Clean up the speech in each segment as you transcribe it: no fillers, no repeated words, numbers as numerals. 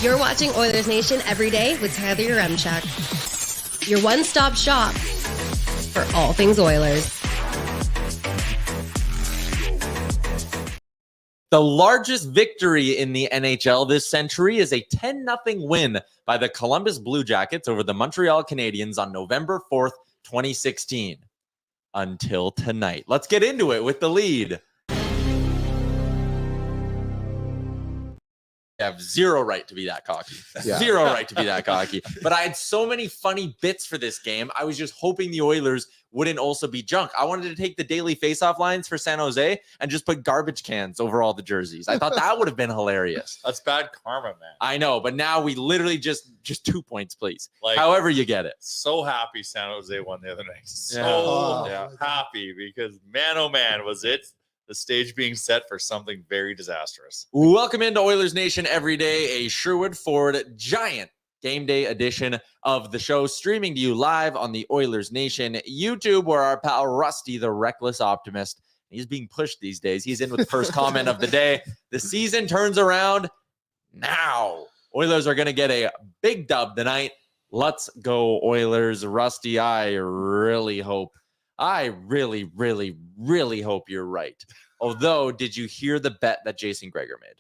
You're watching Oilers Nation Everyday with Tyler Yaremchuk. Your one-stop shop for all things Oilers. The largest victory in the NHL this century is a 10-0 win by the Columbus Blue Jackets over the Montreal Canadiens on November 4th, 2016. Until tonight. Let's get into it with the lead. I have zero right to be that cocky. Yeah. Zero right to be that cocky. But I had so many funny bits for this game. I was just hoping the Oilers wouldn't also be junk. I wanted to take the daily faceoff lines for San Jose and just put garbage cans over all the jerseys. I thought that would have been hilarious. That's bad karma, man. I know, but now we literally just 2 points, please. Like, however you get it. So happy San Jose won the other night. So happy because, man, oh man, was it the stage being set for something very disastrous. Welcome into Oilers Nation Everyday, a Sherwood Ford GIANT Game Day edition of the show, streaming to you live on the Oilers Nation YouTube, where our pal Rusty, the reckless optimist, he's being pushed these days. He's in with the first comment of the day. The season turns around now. Oilers are going to get a big dub tonight. Let's go, Oilers. Rusty, I really hope you're right. Although, did you hear the bet that Jason Gregor made?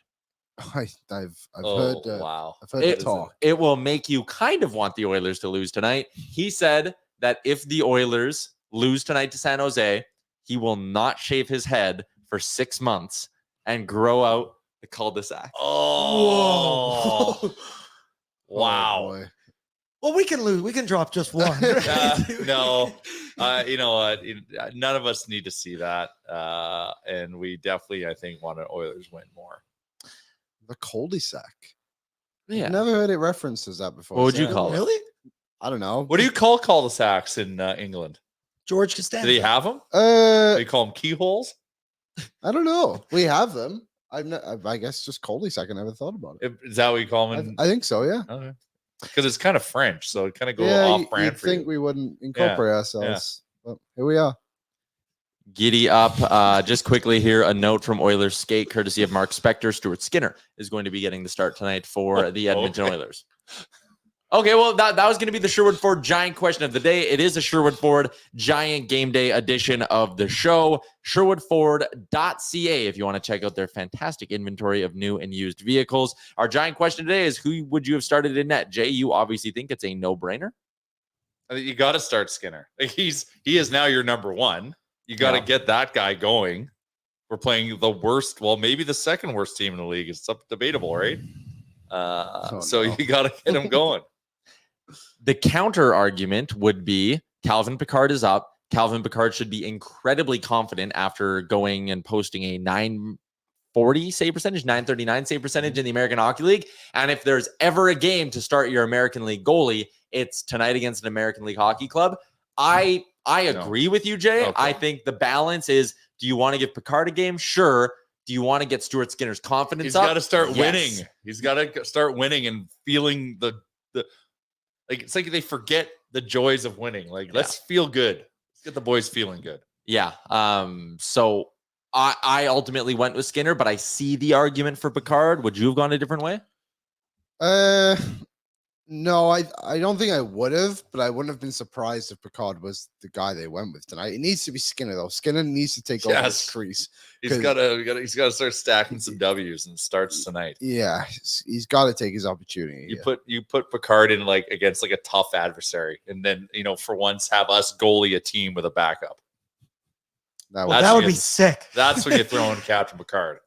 I've heard. Wow! I've heard the talk. It will make you kind of want the Oilers to lose tonight. He said that if the Oilers lose tonight to San Jose, he will not shave his head for 6 months and grow out the cul-de-sac. Oh, wow! Oh, well, we can lose. We can drop just one. No, you know what? None of us need to see that, and we definitely, I think, want an Oilers win more. The cul-de-sac. Yeah. I've never heard it referenced as that before. What would you call it? Really? I don't know. What do you call cul-de-sacs in England? George Costanza. Do they have them? Do you I call them keyholes? don't know. We have them. I guess just cul-de-sac. I never thought about it. Is that what you call them? I think so. Yeah. Okay. Because it's kind of French, so it kind of goes Yeah. off brand You'd for think you. we wouldn't incorporate ourselves, but here we are. Giddy up. Just quickly here, a note from Oilers Skate, courtesy of Mark Spector. Stuart Skinner is going to be getting the start tonight for the Edmonton Oilers. Okay, well, that was going to be the Sherwood Ford Giant question of the day. It is a Sherwood Ford Giant Game Day edition of the show. SherwoodFord.ca if you want to check out their fantastic inventory of new and used vehicles. Our Giant question today is, who would you have started in net? Jay, you obviously think it's a no-brainer. I think you got to start Skinner. Like he is now your number one. You got to get that guy going. We're playing the worst, well, maybe the second worst team in the league. It's up debatable, right? You got to get him going. The counter argument would be Calvin Pickard is up. Calvin Pickard should be incredibly confident after going and posting a 940 save percentage, 939 save percentage in the American Hockey League. And if there's ever a game to start your American League goalie, it's tonight against an American League hockey club. I agree with you, Jay. Okay. I think the balance is, do you want to give Pickard a game? Sure. Do you want to get Stuart Skinner's confidence up? He's got to start winning. He's got to start winning and feeling the like, it's like they forget the joys of winning. Like, let's feel good. Let's get the boys feeling good. Yeah. So I ultimately went with Skinner, but I see the argument for Pickard. Would you have gone a different way? No, I don't think I would have, but I wouldn't have been surprised if Pickard was the guy they went with tonight. It needs to be Skinner though. Skinner needs to take over this crease. He's got to start stacking some W's and starts tonight. Yeah, he's got to take his opportunity. You put Pickard in like against like a tough adversary, and then for once have us goalie a team with a backup. That would be sick. That's when you throw in Captain Pickard.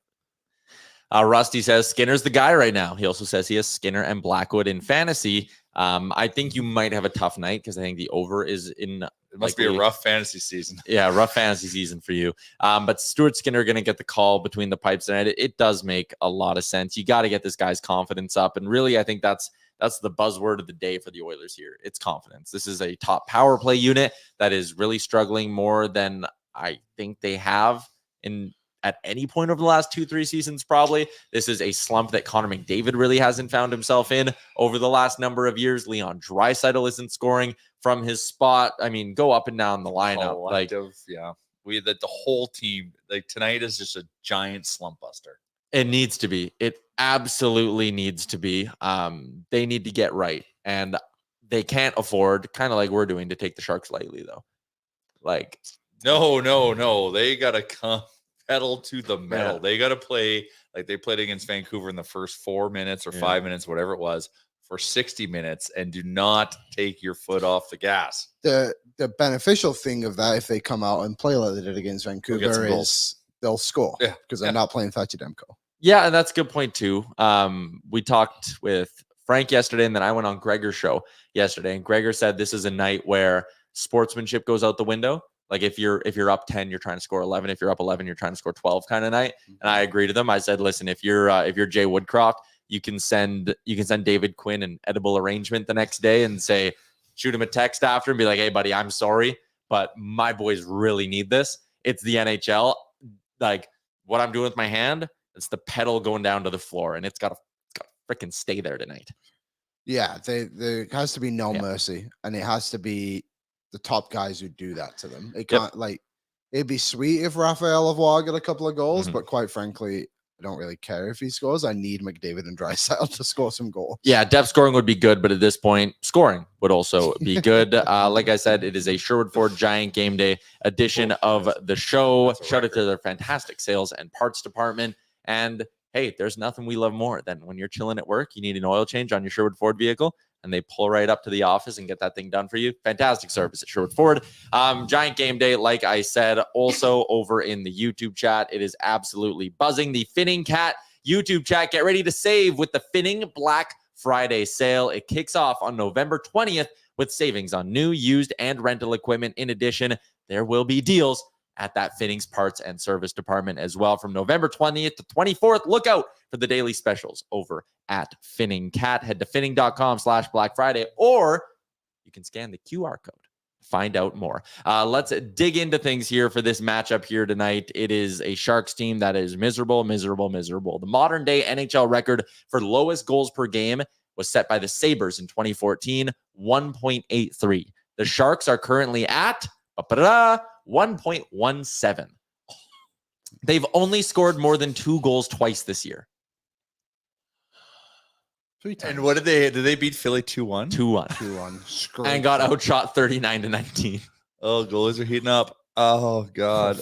Rusty says Skinner's the guy right now. He also says he has Skinner and Blackwood in fantasy. I think you might have a tough night because I think the over is in. It must be a rough fantasy season. Yeah, rough fantasy season for you. But Stuart Skinner going to get the call between the pipes tonight. It does make a lot of sense. You got to get this guy's confidence up. And really, I think that's the buzzword of the day for the Oilers here. It's confidence. This is a top power play unit that is really struggling more than I think they have at any point over the last 2-3 seasons, probably. This is a slump that Connor McDavid really hasn't found himself in over the last number of years. Leon Draisaitl isn't scoring from his spot. I mean, go up and down the lineup. The whole team, like tonight is just a giant slump buster. It needs to be. It absolutely needs to be. They need to get right, and they can't afford, kind of like we're doing, to take the Sharks lightly, though. Like, no. They got to come pedal to the metal. Yeah. They got to play like they played against Vancouver in the first 4 minutes or 5 minutes, whatever it was, for 60 minutes, and do not take your foot off the gas. The beneficial thing of that, if they come out and play like they did against Vancouver, is they'll score because they're not playing Thatcher Demko. Yeah, and that's a good point too. We talked with Frank yesterday, and then I went on Gregor's show yesterday, and Gregor said this is a night where sportsmanship goes out the window. Like if you're up 10, you're trying to score 11. If you're up 11, you're trying to score 12 kind of night. And I agree to them. I said, listen, if you're Jay Woodcroft, you can send David Quinn an edible arrangement the next day and say, shoot him a text after and be like, hey buddy, I'm sorry, but my boys really need this. It's the NHL. Like what I'm doing with my hand, it's the pedal going down to the floor, and it's got to freaking stay there tonight. Yeah, there has to be no mercy, and it has to be the top guys who do that to them. It can't it'd be sweet if Raphael Lavoie got a couple of goals, but quite frankly, I don't really care if he scores. I need McDavid and Draisaitl to score some goals. Yeah, depth scoring would be good, but at this point, scoring would also be good. Like I said, it is a Sherwood Ford Giant Game Day edition of the show. Shout out to their fantastic sales and parts department. And hey, there's nothing we love more than when you're chilling at work, you need an oil change on your Sherwood Ford vehicle, and they pull right up to the office and get that thing done for you. Fantastic service at Sherwood Ford. Giant Game Day, like I said, also over in the YouTube chat. It is absolutely buzzing. The Finning Cat YouTube chat. Get ready to save with the Finning Black Friday sale. It kicks off on November 20th with savings on new, used, and rental equipment. In addition, there will be deals at that Finning's parts and service department as well from November 20th to 24th. Look out for the daily specials over at Finning Cat. Head to finning.com/Black Friday, or you can scan the QR code. Find out more. Let's dig into things here for this matchup here tonight. It is a Sharks team that is miserable. The modern day NHL record for lowest goals per game was set by the Sabres in 2014, 1.83. The Sharks are currently at 1.17. They've only scored more than 2 goals twice this year. 3 times. And what did they beat Philly 2-1? 2-1. And got outshot 39-19. Oh, goalies are heating up. Oh, God.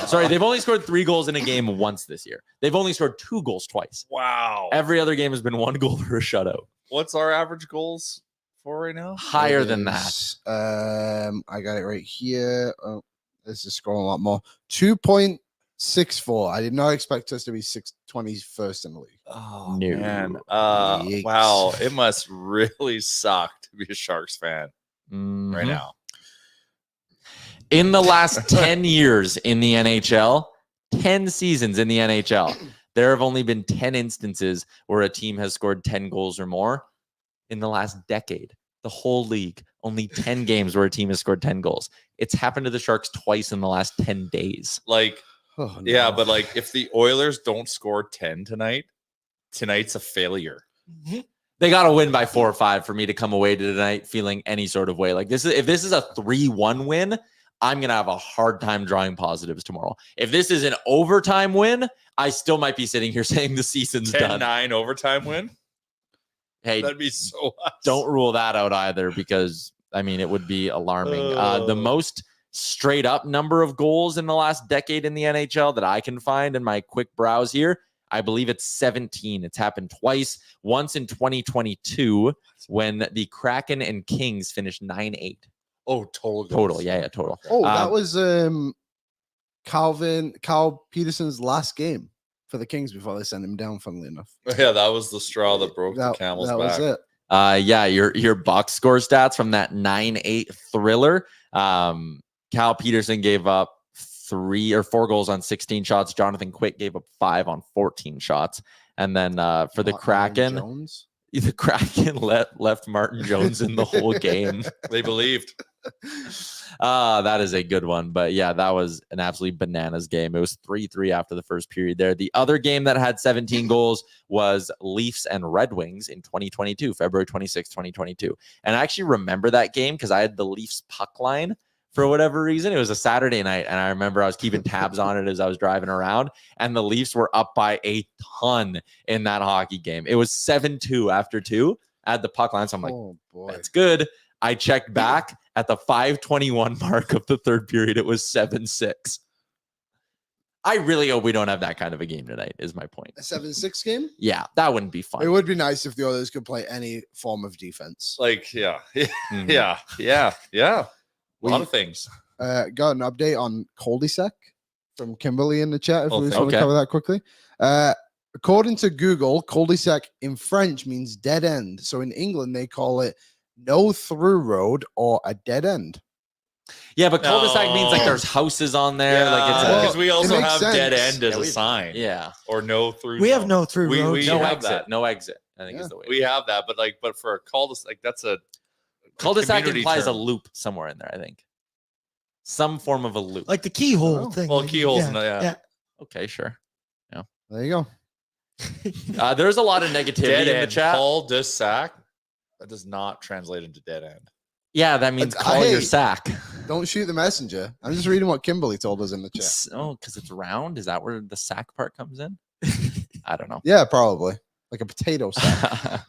Sorry, they've only scored 3 goals in a game once this year. They've only scored 2 goals twice. Wow. Every other game has been 1 goal or a shutout. What's our average goals for right now? Higher than that. I got it right here. Oh, this is scoring a lot more. 2.64. I did not expect us to be 21st in the league. Oh, no. Man. Yikes. Wow. It must really suck to be a Sharks fan right now. In the last 10 years in the NHL, 10 seasons in the NHL, there have only been 10 instances where a team has scored 10 goals or more. In the last decade, the whole league, only 10 games where a team has scored 10 goals. It's happened to the Sharks twice in the last 10 days. Like, yeah, but like if the Oilers don't score 10 tonight's a failure. They got to win by 4 or 5 for me to come away tonight feeling any sort of way. Like this is, if this is a 3-1 win, I'm going to have a hard time drawing positives tomorrow. If this is an overtime win, I still might be sitting here saying the season's 10-9 done. overtime win? Hey, that'd be so awesome. Don't rule that out either, because I mean, it would be alarming. The most straight up number of goals in the last decade in the NHL that I can find in my quick browse here, I believe it's 17. It's happened twice. Once in 2022 when the Kraken and Kings finished 9-8. Oh, total. Total. Yeah, total. Oh, that was Carl Peterson's last game for the Kings before they sent him down, funnily enough. Yeah, that was the straw that broke the camel's back. That was it. Yeah, your box score stats from that 9-8 thriller. Cal Peterson gave up 3 or 4 goals on 16 shots. Jonathan Quick gave up 5 on 14 shots. And then for the Kraken, the Kraken left Martin Jones in the whole game. They believed. That is a good one. But yeah, that was an absolutely bananas game. It was 3-3 after the first period there. The other game that had 17 goals was Leafs and Red Wings in 2022, February 26, 2022. And I actually remember that game because I had the Leafs puck line for whatever reason. It was a Saturday night, and I remember I was keeping tabs on it as I was driving around, and the Leafs were up by a ton in that hockey game. It was 7-2 after 2 at the puck line. So I'm like, Oh boy. that's good. I checked back at the 5:21 mark of the third period. It was 7-6. I really hope we don't have that kind of a game tonight, is my point. A 7-6 game? Yeah, that wouldn't be fun. It would be nice if the Oilers could play any form of defense. Like, yeah. Mhm. Yeah. A lot of things. Got an update on cul-de-sac from Kimberly in the chat, if Oh, we just want to okay. cover that quickly. According to Google, cul-de-sac in French means dead end. So in England, they call it no through road or a dead end. Yeah, but cul-de-sac means like No. there's houses on there. Like it's Well, because we also makes have dead sense. end as Yeah, a we- sign. yeah, Or no through. We have zone. no through We- road. we no have exit. that. No exit. I think Yeah. is the way. We have that, but for a cul-de-sac, that's a Cul-de-sac community implies a term. loop somewhere in there. I think some form of a loop. Like the keyhole Oh. thing. Well, like, keyholes in the- yeah. Okay, sure. There you go. There's a lot of negativity dead in the end. chat. Cul-de-sac. That does not translate into dead end. Yeah, that means But, call your hey, sack. Don't shoot the messenger. I'm just reading what Kimberly told us in the chat. Oh, because it's round. Is that where the sack part comes in? I don't know. Yeah, probably. Like a potato sack.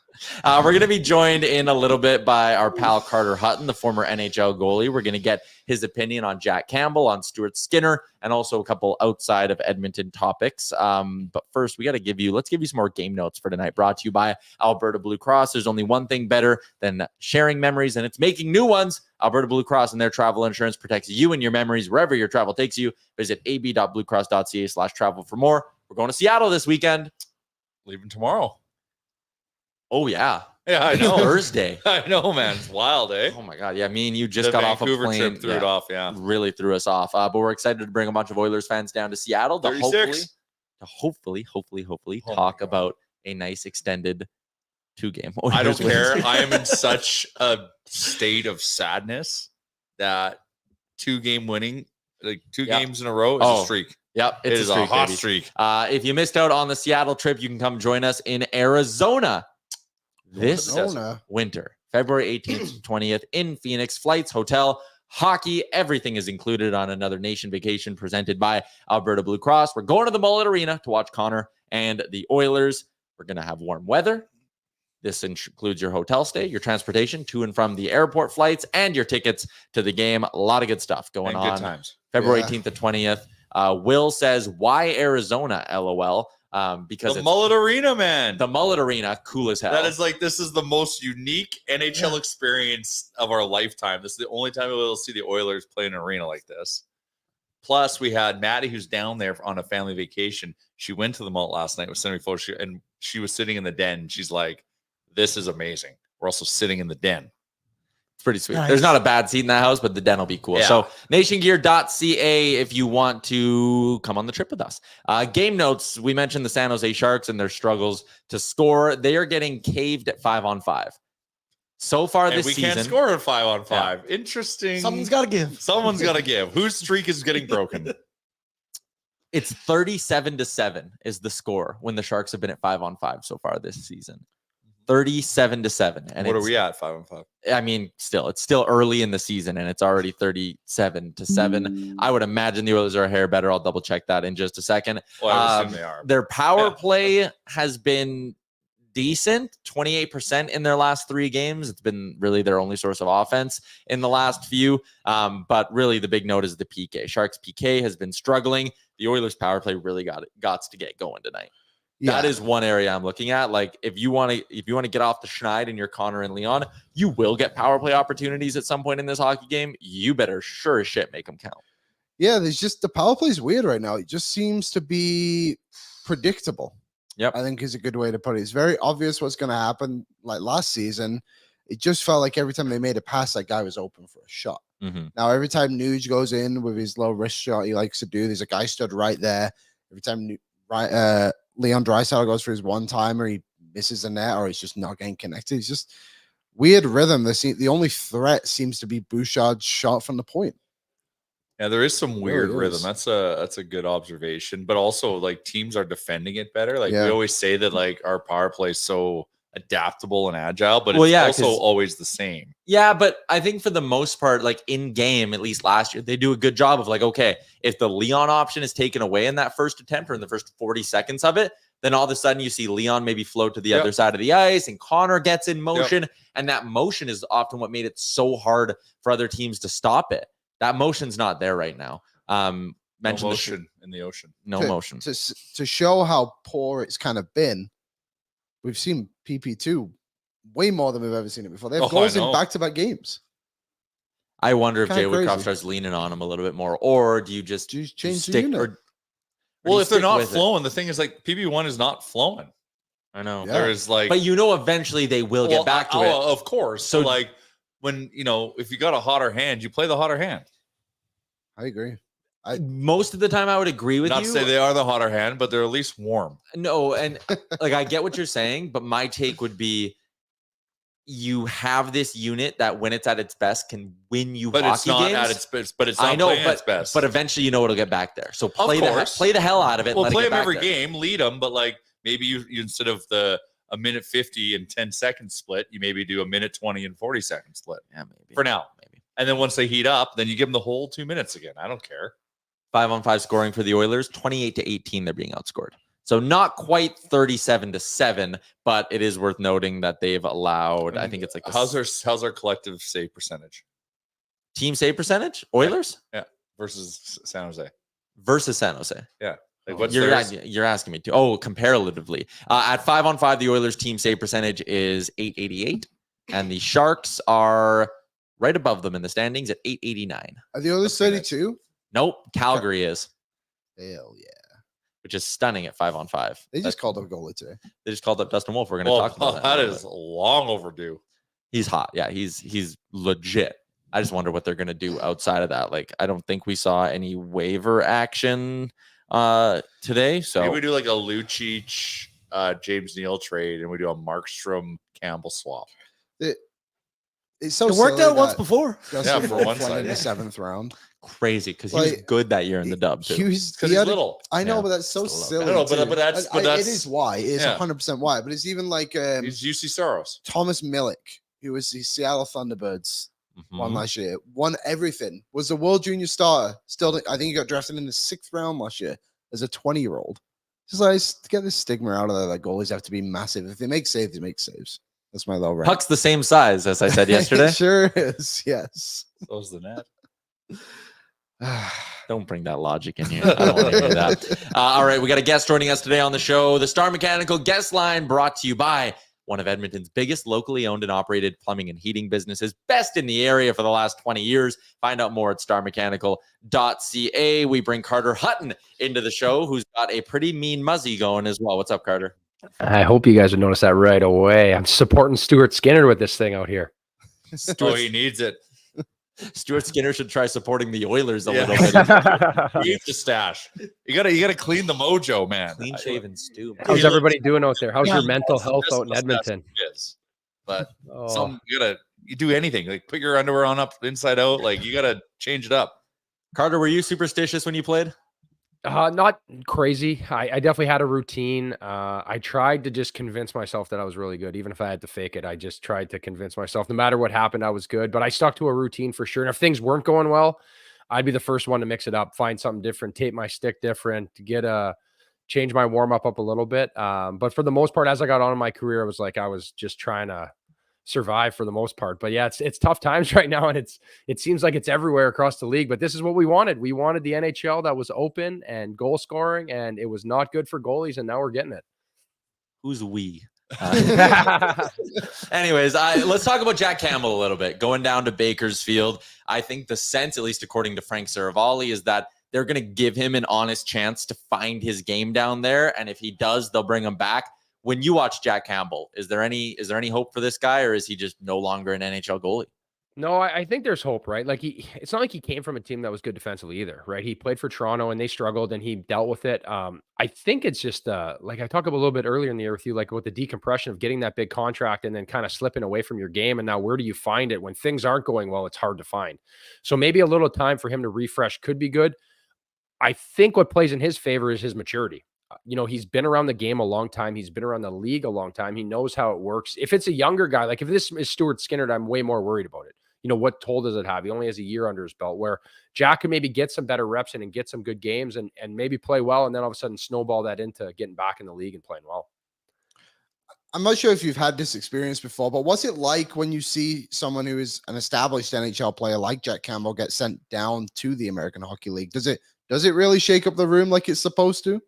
We're going to be joined in a little bit by our pal Carter Hutton, the former NHL goalie. We're going to get his opinion on Jack Campbell, on Stuart Skinner, and also a couple outside of Edmonton topics. But first, let's give you some more game notes for tonight, brought to you by Alberta Blue Cross. There's only one thing better than sharing memories, and it's making new ones. Alberta Blue Cross and their travel insurance protects you and your memories wherever your travel takes you. Visit ab.bluecross.ca/travel for more. We're going to Seattle this weekend. Leaving tomorrow. Oh, yeah. Yeah, I It's know. Thursday. I know, man. It's wild, eh? Oh, my God. Yeah, me and you just The got off a Vancouver plane. trip threw it off. Yeah. Really threw us off. But we're excited to bring a bunch of Oilers fans down to Seattle to 36. hopefully Oh my talk God. about a nice extended 2-game. I don't Oilers win. care. I am in such a state of sadness that 2-game winning, like two Yeah. games in a row, is Oh, a streak. Yep, It it's is a streak, hot baby. streak. If you missed out on the Seattle trip, you can come join us in Arizona this Arizona. winter, February 18th to 20th in Phoenix. Flights, hotel, hockey, everything is included on another nation vacation presented by Alberta Blue Cross. We're going to the Mullet Arena to watch Connor and the Oilers. We're going to have warm weather. This includes your hotel stay, your transportation to and from the airport flights, and your tickets to the game. A lot of good stuff going And good on. times. February Yeah. 18th to 20th. Will says, why Arizona, LOL? Because The it's Mullet Arena, man. the Mullet Arena, cool as hell. That is like, this is the most unique NHL experience of our lifetime. This is the only time we'll see the Oilers play in an arena like this. Plus, we had Maddie, who's down there on a family vacation. She went to the Mullet last night with sending me photos, and she was sitting in the den. She's like, this is amazing. We're also sitting in the den. It's pretty sweet. Nice. There's not a bad seat in that house, but the den will be cool. Yeah. So nationgear.ca if you want to come on the trip with us. Game notes. We mentioned the San Jose Sharks and their struggles to score. They are getting caved at 5-on-5. So far And this we season. can't score at 5-on-5. Interesting. Someone's got to give. Someone's got to give. Whose streak is getting broken? It's 37-7 is the score when the Sharks have been at 5-on-5 so far this season. 37-7. And What are it's- we at? 5-on-5. I mean, it's still early in the season and it's already 37-7. I would imagine the Oilers are a hair better. I'll double check that in just a second. Well, I would assume they are. Their power Yeah. play has been decent, 28% in their last 3 games. It's been really their only source of offense in the last few. But really the big note is the PK. Sharks PK has been struggling. The Oilers power play really got to get going tonight. That is one area I'm looking at. Like if you want to get off the schneid and you're Connor and Leon, you will get power play opportunities at some point in this hockey game. You better sure as shit make them count. Yeah, there's just the power play is weird right now. It just seems to be predictable. Yep. I think is a good way to put it. It's very obvious what's going to happen. Like last season, it just felt like every time they made a pass, that guy was open for a shot. Mm-hmm. Now, every time Nuge goes in with his low wrist shot he likes to do, there's a guy stood right there. Every time Leon Draisaitl goes for his one-timer, he misses the net or he's just not getting connected. It's just weird rhythm. The only threat seems to be Bouchard's shot from the point. Yeah, there is some weird really rhythm. is. That's a good observation. But also, like teams are defending it better. Like Yeah. we always say that, like our power play is so adaptable and agile, but Well, it's yeah, also 'cause- always the same. Yeah, but I think for the most part, like in game, at least last year, they do a good job of like, okay, if the Leon option is taken away in that first attempt or in the first 40 seconds of it, then all of a sudden you see Leon maybe float to the other side of the ice and Connor gets in motion. And that motion is often what made it so hard for other teams to stop it. That motion's not there right now. No motion in the ocean. No motion. To show how poor it's kind of been, we've seen PP2 way more than we've ever seen it before. They have goals in back-to-back games. I wonder if Jay Kinda Woodcroft crazy. starts leaning on him a little bit more, or do you just change the stick unit? Well, you if they're stick not with it? flowing, the thing is like PB1 is not flowing. I know. Yeah. There is like, But you know, eventually they will get back to it. Of course. So like when, if you got a hotter hand, you play the hotter hand. I agree. Most of the time I would agree with Not you. to say they are the hotter hand, but they're at least warm. No, and like I get what you're saying, but my take would be you have this unit that when it's at its best can win you But hockey it's not games. at its best. But it's not I know, playing but its best. but eventually it'll get back there. So play course. play the hell out of it. We'll and let play it get them back every there. game, lead them, but like maybe you instead of a minute 50 and 10 seconds split, you maybe do a minute 20 and 40 second split. Yeah, maybe For now. maybe. And then once they heat up, then you give them the whole 2 minutes again. I don't care. 5-on-5 scoring for the Oilers, 28-18. They're being outscored. So not quite 37-7, but it is worth noting that they've allowed. I think it's like how's our collective save percentage team save percentage. Oilers versus San Jose? versus San Jose. Like what's You're theirs? you're asking me to. Oh, comparatively, at 5-on-5, the Oilers team save percentage is 888, and the Sharks are right above them in the standings at 889. Are the Oilers Okay, nice. 32? Nope, Calgary is, Hell yeah. which is stunning at 5-on-5. They just called up goalie today. They just called up Dustin Wolf. We're going to talk about that. That in a is bit. long overdue. He's hot. Yeah, he's legit. I just wonder what they're going to do outside of that. Like, I don't think we saw any waiver action today. So Maybe we do like a Lucic, James Neal trade, and we do a Markstrom Campbell swap. It's so It worked silly out once that before. Dustin for Wolf one went side, in yeah. the 7th round. crazy because he was Like, good that year in the dub too. Because He he's had little. I know, Yeah, but that's so still silly. I know, too. but that's- but it that's- is why. It is yeah. 100% why. But it's even like He's UC Soros. Thomas Milik, who was the Seattle Thunderbirds, won Mhm. last year, won everything, was the world junior starter. Still, I think he got drafted in the 6th round last year as a 20-year-old. Just like to get this stigma out of there, like goalies have to be massive. If they make saves, they make saves. That's my low rate. Puck's the same size as I said yesterday. It sure is. Yes. So's the net. Don't bring that logic in here. I don't want to hear that. All right, we got a guest joining us today on the show. The Star Mechanical guest line brought to you by one of Edmonton's biggest locally owned and operated plumbing and heating businesses, best in the area for the last 20 years. Find out more at starmechanical.ca. We bring Carter Hutton into the show, who's got a pretty mean muzzy going as well. What's up, Carter? I hope you guys would notice that right away. I'm supporting Stuart Skinner with this thing out here. Oh, he needs it. Stuart Skinner should try supporting the Oilers a little bit. Keep the stash. You gotta clean the mojo, man. Clean shaven stew. man. How's everybody doing out there? How's Yeah. your mental health That's out in the best Edmonton? it is. But Oh, you do anything. Like put your underwear on up inside out. Like you gotta change it up. Carter, were you superstitious when you played? not crazy. I definitely had a routine. I tried to just convince myself that I was really good. Even if I had to fake it, I just tried to convince myself no matter what happened, I was good. But I stuck to a routine for sure. And if things weren't going well, I'd be the first one to mix it up, find something different, tape my stick different, change my warm up a little bit. But for the most part, as I got on in my career, I was just trying to survive for the most part. But yeah, it's tough times right now, and it seems like it's everywhere across the league. But this is what we wanted. We wanted the NHL that was open and goal scoring, and it was not good for goalies, and now we're getting it. Who's we? Anyways, let's talk about Jack Campbell a little bit. Going down to Bakersfield, I think the sense, at least according to Frank Saravalli, is that they're going to give him an honest chance to find his game down there, and if he does, they'll bring him back. When you watch Jack Campbell, is there any hope for this guy, or is he just no longer an NHL goalie? No, I think there's hope, right? Like it's not like he came from a team that was good defensively either, right? He played for Toronto and they struggled and he dealt with it. I think it's just like I talked about a little bit earlier in the year with you, like with the decompression of getting that big contract and then kind of slipping away from your game. And now where do you find it when things aren't going well? It's hard to find. So maybe a little time for him to refresh could be good. I think what plays in his favor is his maturity. he's been around the game a long time. He's been around the league a long time. He knows how it works. If it's a younger guy, like if this is Stuart Skinner, I'm way more worried about it. What toll does it have? He only has a year under his belt, where Jack can maybe get some better reps in and get some good games and maybe play well. And then all of a sudden snowball that into getting back in the league and playing well. I'm not sure if you've had this experience before, but what's it like when you see someone who is an established NHL player like Jack Campbell get sent down to the American Hockey League? Does it really shake up the room like it's supposed to?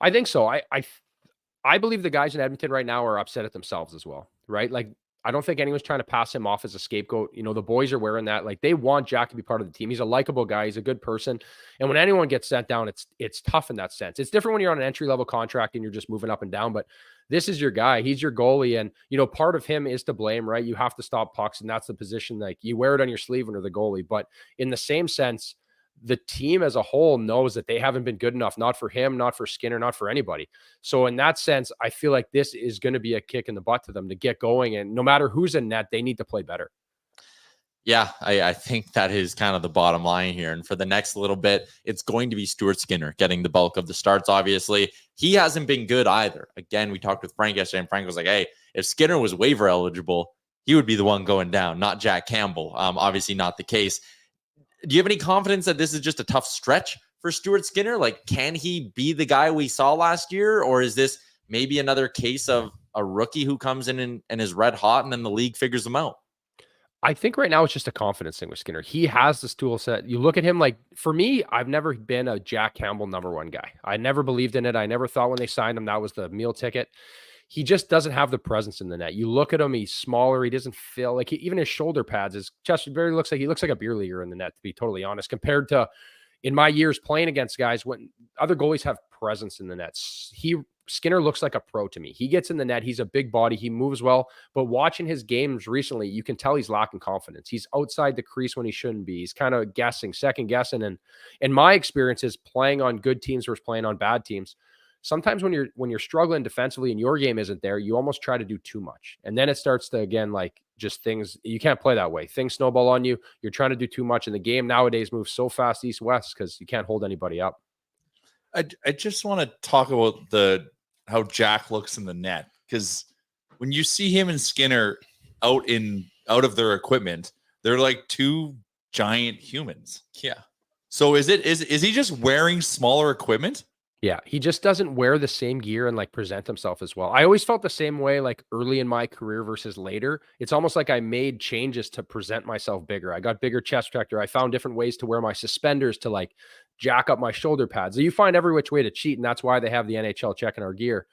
I think so. I believe the guys in Edmonton right now are upset at themselves as well, right? Like, I don't think anyone's trying to pass him off as a scapegoat. The boys are wearing that. Like, they want Jack to be part of the team. He's a likable guy. He's a good person. And when anyone gets sent down, it's tough in that sense. It's different when you're on an entry-level contract and you're just moving up and down, but this is your guy. He's your goalie. And, part of him is to blame, right? You have to stop pucks, and that's the position. Like, you wear it on your sleeve when you're the goalie. But in the same sense, the team as a whole knows that they haven't been good enough, not for him, not for Skinner, not for anybody. So in that sense, I feel like this is going to be a kick in the butt to them to get going. And no matter who's in net, they need to play better. Yeah, I think that is kind of the bottom line here. And for the next little bit, it's going to be Stuart Skinner getting the bulk of the starts, obviously. He hasn't been good either. Again, we talked with Frank yesterday, and Frank was like, hey, if Skinner was waiver eligible, he would be the one going down, not Jack Campbell. Obviously not the case. Do you have any confidence that this is just a tough stretch for Stuart Skinner? Like, can he be the guy we saw last year? Or is this maybe another case of a rookie who comes in and is red hot and then the league figures them out? I think right now it's just a confidence thing with Skinner. He has this tool set. You look at him, like, for me, I've never been a Jack Campbell #1 guy. I never believed in it. I never thought when they signed him that was the meal ticket. He just doesn't have the presence in the net. You look at him, he's smaller. He doesn't feel like even his shoulder pads, his chest very looks like a beer leaguer in the net, to be totally honest, compared to in my years playing against guys when other goalies have presence in the nets. Skinner looks like a pro to me. He gets in the net. He's a big body. He moves well, but watching his games recently, you can tell he's lacking confidence. He's outside the crease when he shouldn't be. He's kind of second guessing. And in my experience is playing on good teams versus playing on bad teams. Sometimes when you're struggling defensively and your game isn't there, you almost try to do too much. And then it starts to, again, like just things, you can't play that way. Things snowball on you. You're trying to do too much. And the game nowadays moves so fast east-west because you can't hold anybody up. I just want to talk about how Jack looks in the net, because when you see him and Skinner out of their equipment, they're like two giant humans. Yeah. So is he just wearing smaller equipment? Yeah, he just doesn't wear the same gear and like present himself as well. I always felt the same way, like early in my career versus later. It's almost like I made changes to present myself bigger. I got bigger chest protector. I found different ways to wear my suspenders to like jack up my shoulder pads. So you find every which way to cheat, and that's why they have the NHL checking our gear.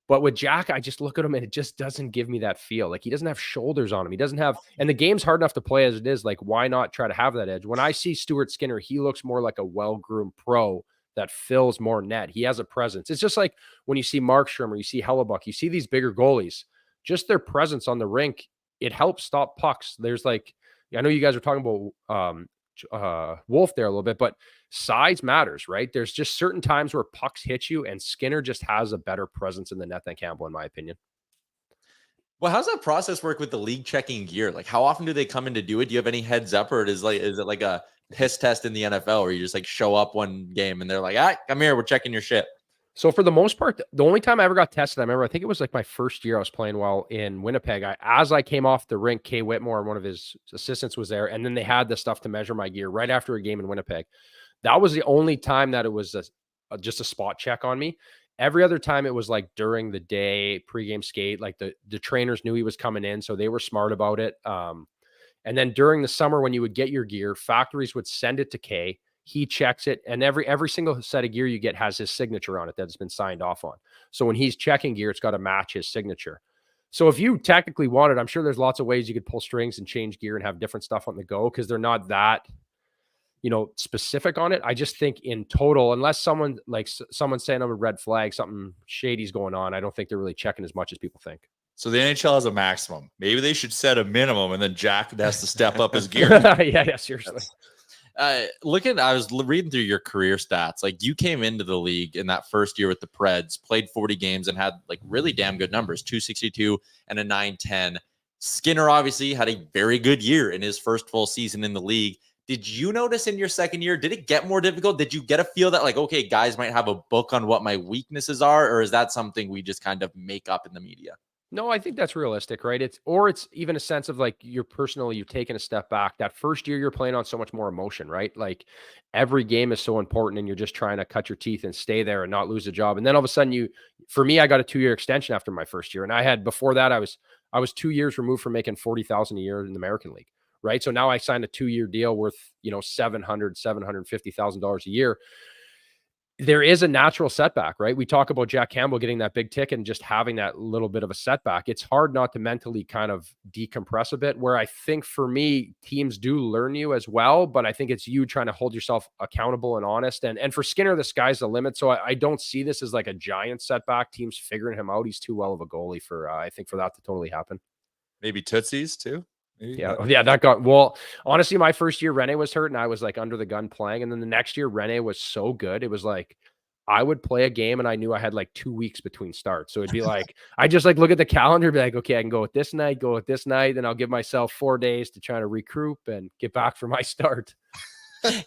But with Jack, I just look at him and it just doesn't give me that feel. Like, he doesn't have shoulders on him. He doesn't have, and the game's hard enough to play as it is. Like, why not try to have that edge? When I see Stuart Skinner, he looks more like a well-groomed pro that fills more net. He has a presence. It's just like when you see Markstrom or you see Hellebuck, you see these bigger goalies, just their presence on the rink, it helps stop pucks. There's like, I know you guys were talking about Wolf there a little bit, but size matters, right? There's just certain times where pucks hit you, and Skinner just has a better presence in the net than Campbell, in my opinion. Well, how's that process work with the league checking gear? Like, how often do they come in to do it? Do you have any heads up, or is it like a piss test in the NFL where you just like show up one game and they're like, all right, come here, we're checking your shit? So for the most part, the only time I ever got tested, I think it was like my first year I was playing well in Winnipeg. As I came off the rink, Kay Whitmore and one of his assistants was there, and then they had the stuff to measure my gear right after a game in Winnipeg. That was the only time that it was just a spot check on me. Every other time it was like during the day, pregame skate, like the trainers knew he was coming in, so they were smart about it. And then during the summer, when you would get your gear, factories would send it to Kay. He checks it, and every single set of gear you get has his signature on it that's been signed off on. So when he's checking gear, it's got to match his signature. So if you technically wanted, I'm sure there's lots of ways you could pull strings and change gear and have different stuff on the go, because they're not that, specific on it. I just think in total, unless someone's saying I'm a red flag, something shady's going on, I don't think they're really checking as much as people think. So the NHL has a maximum. Maybe they should set a minimum, and then Jack has to step up his gear. Yeah, seriously. I was reading through your career stats. Like, you came into the league in that first year with the Preds, played 40 games and had like really damn good numbers, 262 and a 910. Skinner obviously had a very good year in his first full season in the league. Did you notice in your second year, did it get more difficult? Did you get a feel that like, okay, guys might have a book on what my weaknesses are, or is that something we just kind of make up in the media? No, I think that's realistic, right? It's even a sense of like you've taken a step back. That first year you're playing on so much more emotion, right? Like every game is so important and you're just trying to cut your teeth and stay there and not lose a job. And then all of a sudden for me, I got a 2-year extension after my first year. And before that, I was 2 years removed from making $40,000 a year in the American League, right? So now I signed a 2-year deal worth, $750,000 a year. There is a natural setback, right? We talk about Jack Campbell getting that big ticket and just having that little bit of a setback. It's hard not to mentally kind of decompress a bit, where I think for me, teams do learn you as well, but I think it's you trying to hold yourself accountable and honest. And for Skinner, the sky's the limit. So I don't see this as like a giant setback. Teams figuring him out. He's too well of a goalie for, I think, for that to totally happen. Maybe Tootsies too. Maybe. Yeah, that got, well, honestly, my first year, Rene was hurt and I was like under the gun playing. And then the next year, Rene was so good. It was like, I would play a game and I knew I had like 2 weeks between starts. So it'd be like, I just like look at the calendar, be like, okay, I can go with this night, then I'll give myself 4 days to try to regroup and get back for my start.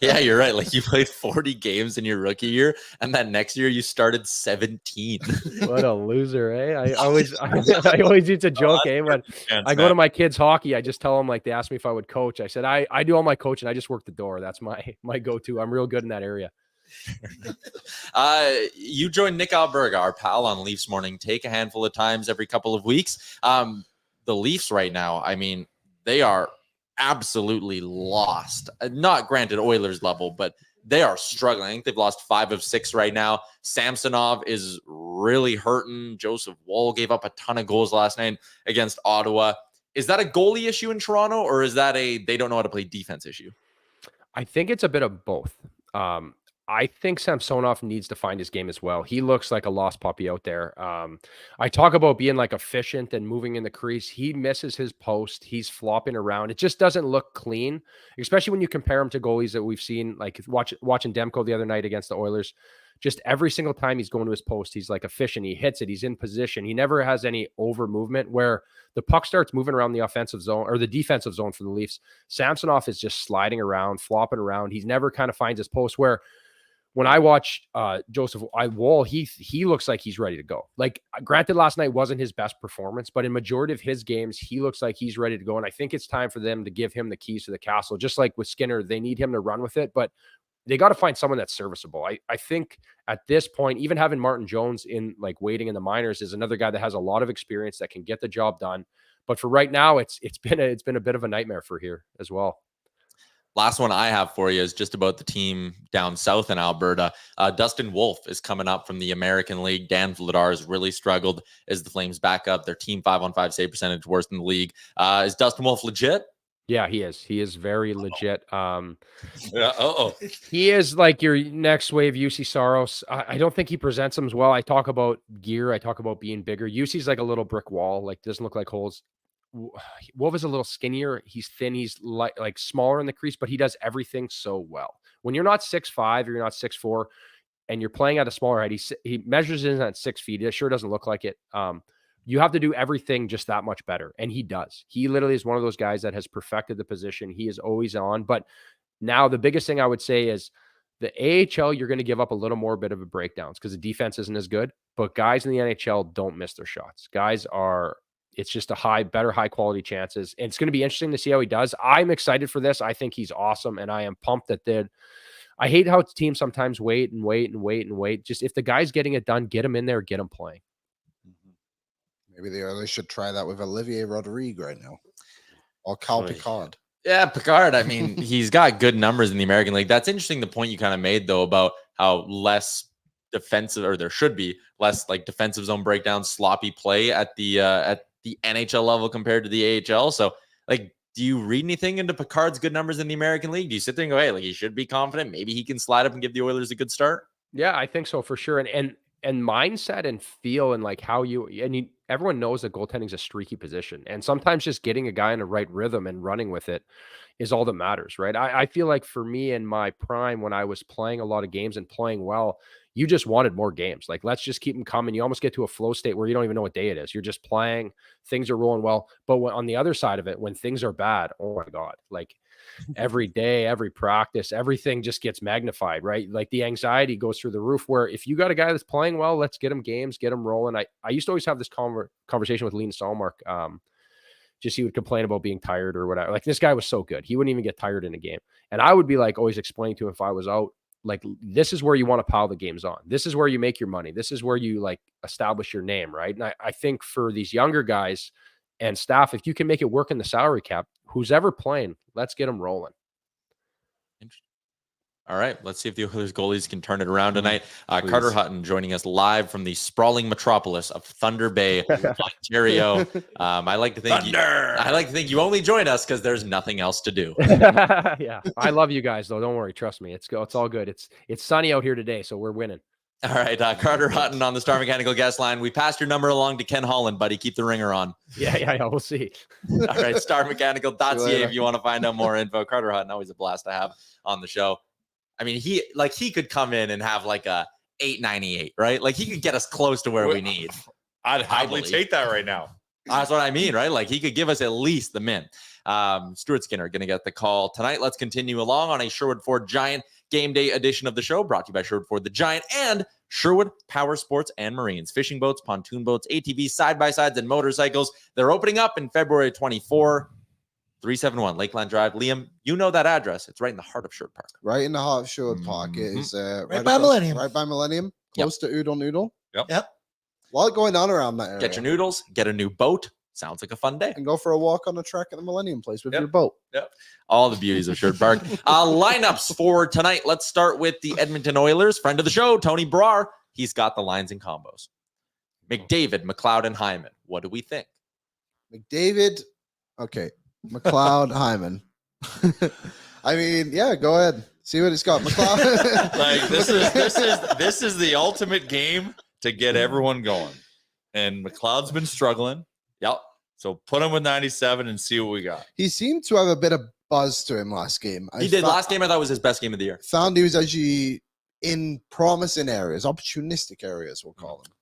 Yeah, you're right. Like you played 40 games in your rookie year, and that next year you started 17. What a loser, eh? I always used to joke, when I go to my kids' hockey, I just tell them, like, they ask me if I would coach. I said, I do all my coaching. I just work the door. That's my go-to. I'm real good in that area. You joined Nick Alberga, our pal on Leafs Morning Take, a handful of times every couple of weeks. The Leafs right now, I mean, they are absolutely lost. Not granted Oilers level, but they are struggling. I think they've lost 5 of 6 right now. Samsonov is really hurting. Joseph Woll gave up a ton of goals last night against Ottawa. Is that a goalie issue in Toronto, or is that they don't know how to play defense issue? I think it's a bit of both. I think Samsonov needs to find his game as well. He looks like a lost puppy out there. I talk about being like efficient and moving in the crease. He misses his post. He's flopping around. It just doesn't look clean, especially when you compare him to goalies that we've seen, like watching Demko the other night against the Oilers. Just every single time he's going to his post, he's like efficient. He hits it. He's in position. He never has any over movement where the puck starts moving around the offensive zone or the defensive zone for the Leafs. Samsonov is just sliding around, flopping around. He never kind of finds his post, where when I watch Joseph Woll, he looks like he's ready to go. Like, granted, last night wasn't his best performance, but in majority of his games, he looks like he's ready to go. And I think it's time for them to give him the keys to the castle. Just like with Skinner, they need him to run with it, but they got to find someone that's serviceable. I think at this point, even having Martin Jones in, like, waiting in the minors is another guy that has a lot of experience that can get the job done. But for right now, it's been a bit of a nightmare for here as well. Last one I have for you is just about the team down south in Alberta. Dustin Wolf is coming up from the American League. Dan Vladar has really struggled as the Flames back up. Their team 5-on-5 save percentage worse in the league. Is Dustin Wolf legit? Yeah, he is. He is very legit. Yeah. He is like your next wave UC Saros. I don't think he presents them as well. I talk about gear. I talk about being bigger. UC's like a little brick wall. Like, doesn't look like holes. Wolf is a little skinnier. He's thin. He's like smaller in the crease, but he does everything so well. When you're not 6'5", or you're not 6'4", and you're playing at a smaller height, he measures in at 6 feet. It sure doesn't look like it. You have to do everything just that much better, and he does. He literally is one of those guys that has perfected the position. He is always on. But now the biggest thing I would say is the AHL, you're going to give up a little more bit of a breakdowns because the defense isn't as good. But guys in the NHL don't miss their shots. Guys are. It's just better high quality chances. And it's going to be interesting to see how he does. I'm excited for this. I think he's awesome. And I am pumped that I hate how teams sometimes wait. Just if the guy's getting it done, get him in there, get him playing. Maybe the Oilers should try that with Olivier Rodrigue right now. Or Cal Picard. Yeah, Picard. I mean, he's got good numbers in the American League. That's interesting, the point you kind of made, though, about how less defensive, or there should be less like defensive zone breakdown, sloppy play at the NHL level compared to the AHL. So, like, do you read anything into Picard's good numbers in the American League? Do you sit there and go, hey, like, he should be confident, maybe he can slide up and give the Oilers a good start? Yeah, I think so for sure. And mindset and feel, and like how everyone knows that goaltending is a streaky position. And sometimes just getting a guy in the right rhythm and running with it is all that matters, right? I feel like for me in my prime, when I was playing a lot of games and playing well, you just wanted more games. Like, let's just keep them coming. You almost get to a flow state where you don't even know what day it is. You're just playing. Things are rolling well. But on the other side of it, when things are bad, oh my God, like every day, every practice, everything just gets magnified, right? Like the anxiety goes through the roof, where if you got a guy that's playing well, let's get him games, get him rolling. I used to always have this conversation with Lean Stallmark. Just he would complain about being tired or whatever. Like, this guy was so good. He wouldn't even get tired in a game. And I would be like, always explaining to him if I was out, like, this is where you want to pile the games on. This is where you make your money. This is where you like establish your name. Right. And I think for these younger guys and staff, if you can make it work in the salary cap, who's ever playing, let's get them rolling. All right, let's see if the Oilers goalies can turn it around tonight. Carter Hutton joining us live from the sprawling metropolis of Thunder Bay, Ontario. I like to think you only join us because there's nothing else to do. Yeah, I love you guys though. Don't worry, trust me. It's all good. It's sunny out here today, so we're winning. All right, Carter Hutton on the Star Mechanical guest line. We passed your number along to Ken Holland, buddy. Keep the ringer on. Yeah, we'll see. All right, starmechanical.ca if you want to find out more info. Carter Hutton, always a blast to have on the show. I mean, he could come in and have like a 898, right? Like, he could get us close to where we need. I'd happily take that right now. That's what I mean, right? Like, he could give us at least the min. Stuart Skinner going to get the call tonight. Let's continue along on a Sherwood Ford Giant game day edition of the show, brought to you by Sherwood Ford the Giant and Sherwood Power Sports and Marines. Fishing boats, pontoon boats, ATVs, side-by-sides, and motorcycles. They're opening up in February 24. 371 Lakeland Drive. Liam, you know that address. It's right in the heart of Sherwood Park. Right in the heart of Sherwood Park. It is right by Millennium. Right by Millennium. Close to Oodle Noodle. Yep. A lot going on around that area. Get your noodles, get a new boat. Sounds like a fun day. And go for a walk on the track at the Millennium Place with your boat. Yep. All the beauties of Sherwood Park. Lineups for tonight. Let's start with the Edmonton Oilers. Friend of the show, Tony Brar. He's got the lines and combos. McDavid, McLeod, and Hyman. What do we think? McDavid. Okay. McLeod, Hyman. I mean, yeah, go ahead. See what it's got. McLeod. Like, this is the ultimate game to get everyone going. And McLeod's been struggling. Yep. So put him with 97 and see what we got. He seemed to have a bit of buzz to him last game. Last game I thought was his best game of the year. Found he was actually in promising areas, opportunistic areas, we'll call them.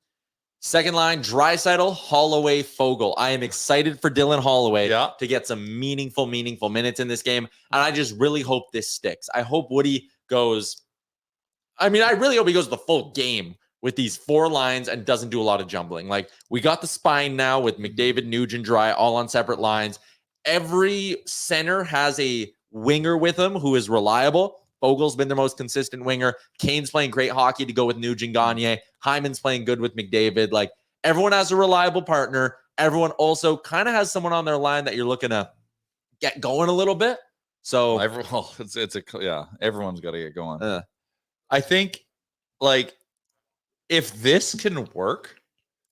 Second line, Draisaitl, Holloway, Fogle. I am excited for Dylan Holloway to get some meaningful minutes in this game. And I just really hope this sticks. I hope Woody goes, I really hope he goes the full game with these four lines and doesn't do a lot of jumbling. Like, we got the spine now with McDavid, Nugent, Dry, all on separate lines. Every center has a winger with him who is reliable. Fogle's been the most consistent winger. Kane's playing great hockey to go with Nugent Gagne. Hyman's playing good with McDavid. Like, everyone has a reliable partner. Everyone also kind of has someone on their line that you're looking to get going a little bit. So everyone's got to get going. I think, like, if this can work,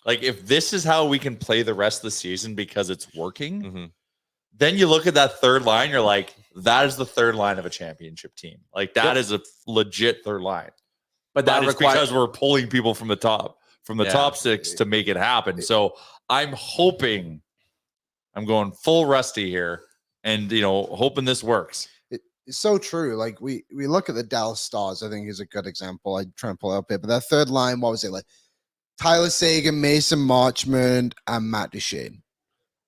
like, if this is how we can play the rest of the season because it's working, then you look at that third line, you're like, that is the third line of a championship team. Like, that is a legit third line. But that is because we're pulling people from the top six to make it happen. So I'm hoping, I'm going full Rusty here and, hoping this works. It's so true. Like, we look at the Dallas Stars, I think is a good example. I try and pull it up here, but that third line, what was it? Like, Tyler Seguin, Mason Marchment, and Matt Duchene.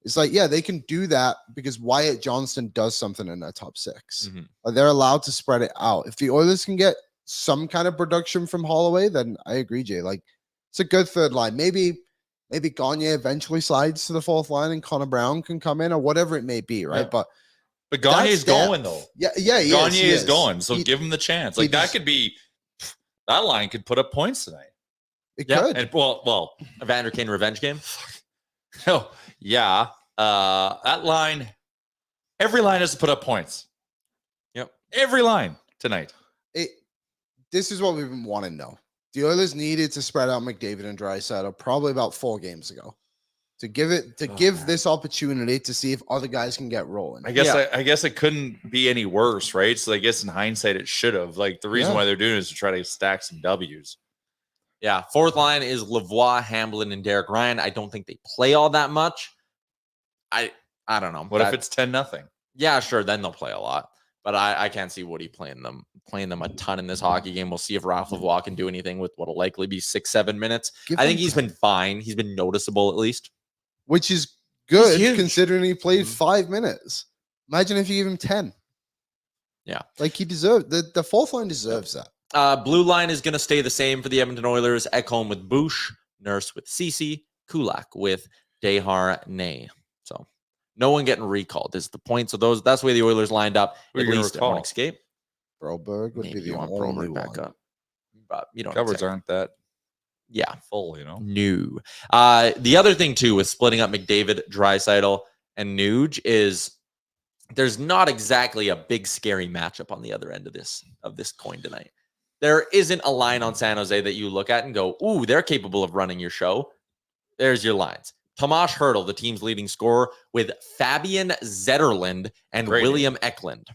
It's like, yeah, they can do that because Wyatt Johnston does something in their top six. Like, they're allowed to spread it out. If the Oilers can get some kind of production from Holloway, then I agree, Jay. Like, it's a good third line. Maybe Gagne eventually slides to the fourth line and Connor Brown can come in or whatever it may be, right? Yeah. But Gagne is going, though. Yeah, Gagne is going, so give him the chance. Like, that could be, that line could put up points tonight. It could. And well, Evander Kane revenge game. Oh, yeah. That line, every line has to put up points. Yep. Every line tonight. This is what we've been wanting, though. The Oilers needed to spread out McDavid and Draisaitl probably about 4 games ago to give this opportunity to see if other guys can get rolling. I guess it couldn't be any worse, right? So I guess in hindsight, it should have. Like, the reason why they're doing it is to try to stack some W's. Yeah, fourth line is Lavoie, Hamblin, and Derek Ryan. I don't think they play all that much. I don't know. What if it's 10-0? Yeah, sure. Then they'll play a lot. But I can't see Woody playing them a ton in this hockey game. We'll see if Ralph Lavoie can do anything with what'll likely be 6-7 minutes. I think he's been fine. He's been noticeable at least. Which is good considering he played 5 minutes. Imagine if you give him 10. Yeah. Like he deserved the fourth line deserves that. Blue line is going to stay the same for the Edmonton Oilers. Ekholm with Bush, Nurse with Cece, Kulak with Desharnais. So no one getting recalled is the point. So that's the way the Oilers lined up. Who are At you gonna least at recall? one escape. Broberg would Maybe be you the want only Broberg one. back up. But you don't Covers exactly. aren't that Yeah. full, you know. No. The other thing too with splitting up McDavid, Draisaitl, and Nuge is there's not exactly a big scary matchup on the other end of this coin tonight. There isn't a line on San Jose that you look at and go, ooh, they're capable of running your show. There's your lines. Tomas Hertl, the team's leading scorer, with Fabian Zetterlund and Great William Eklund.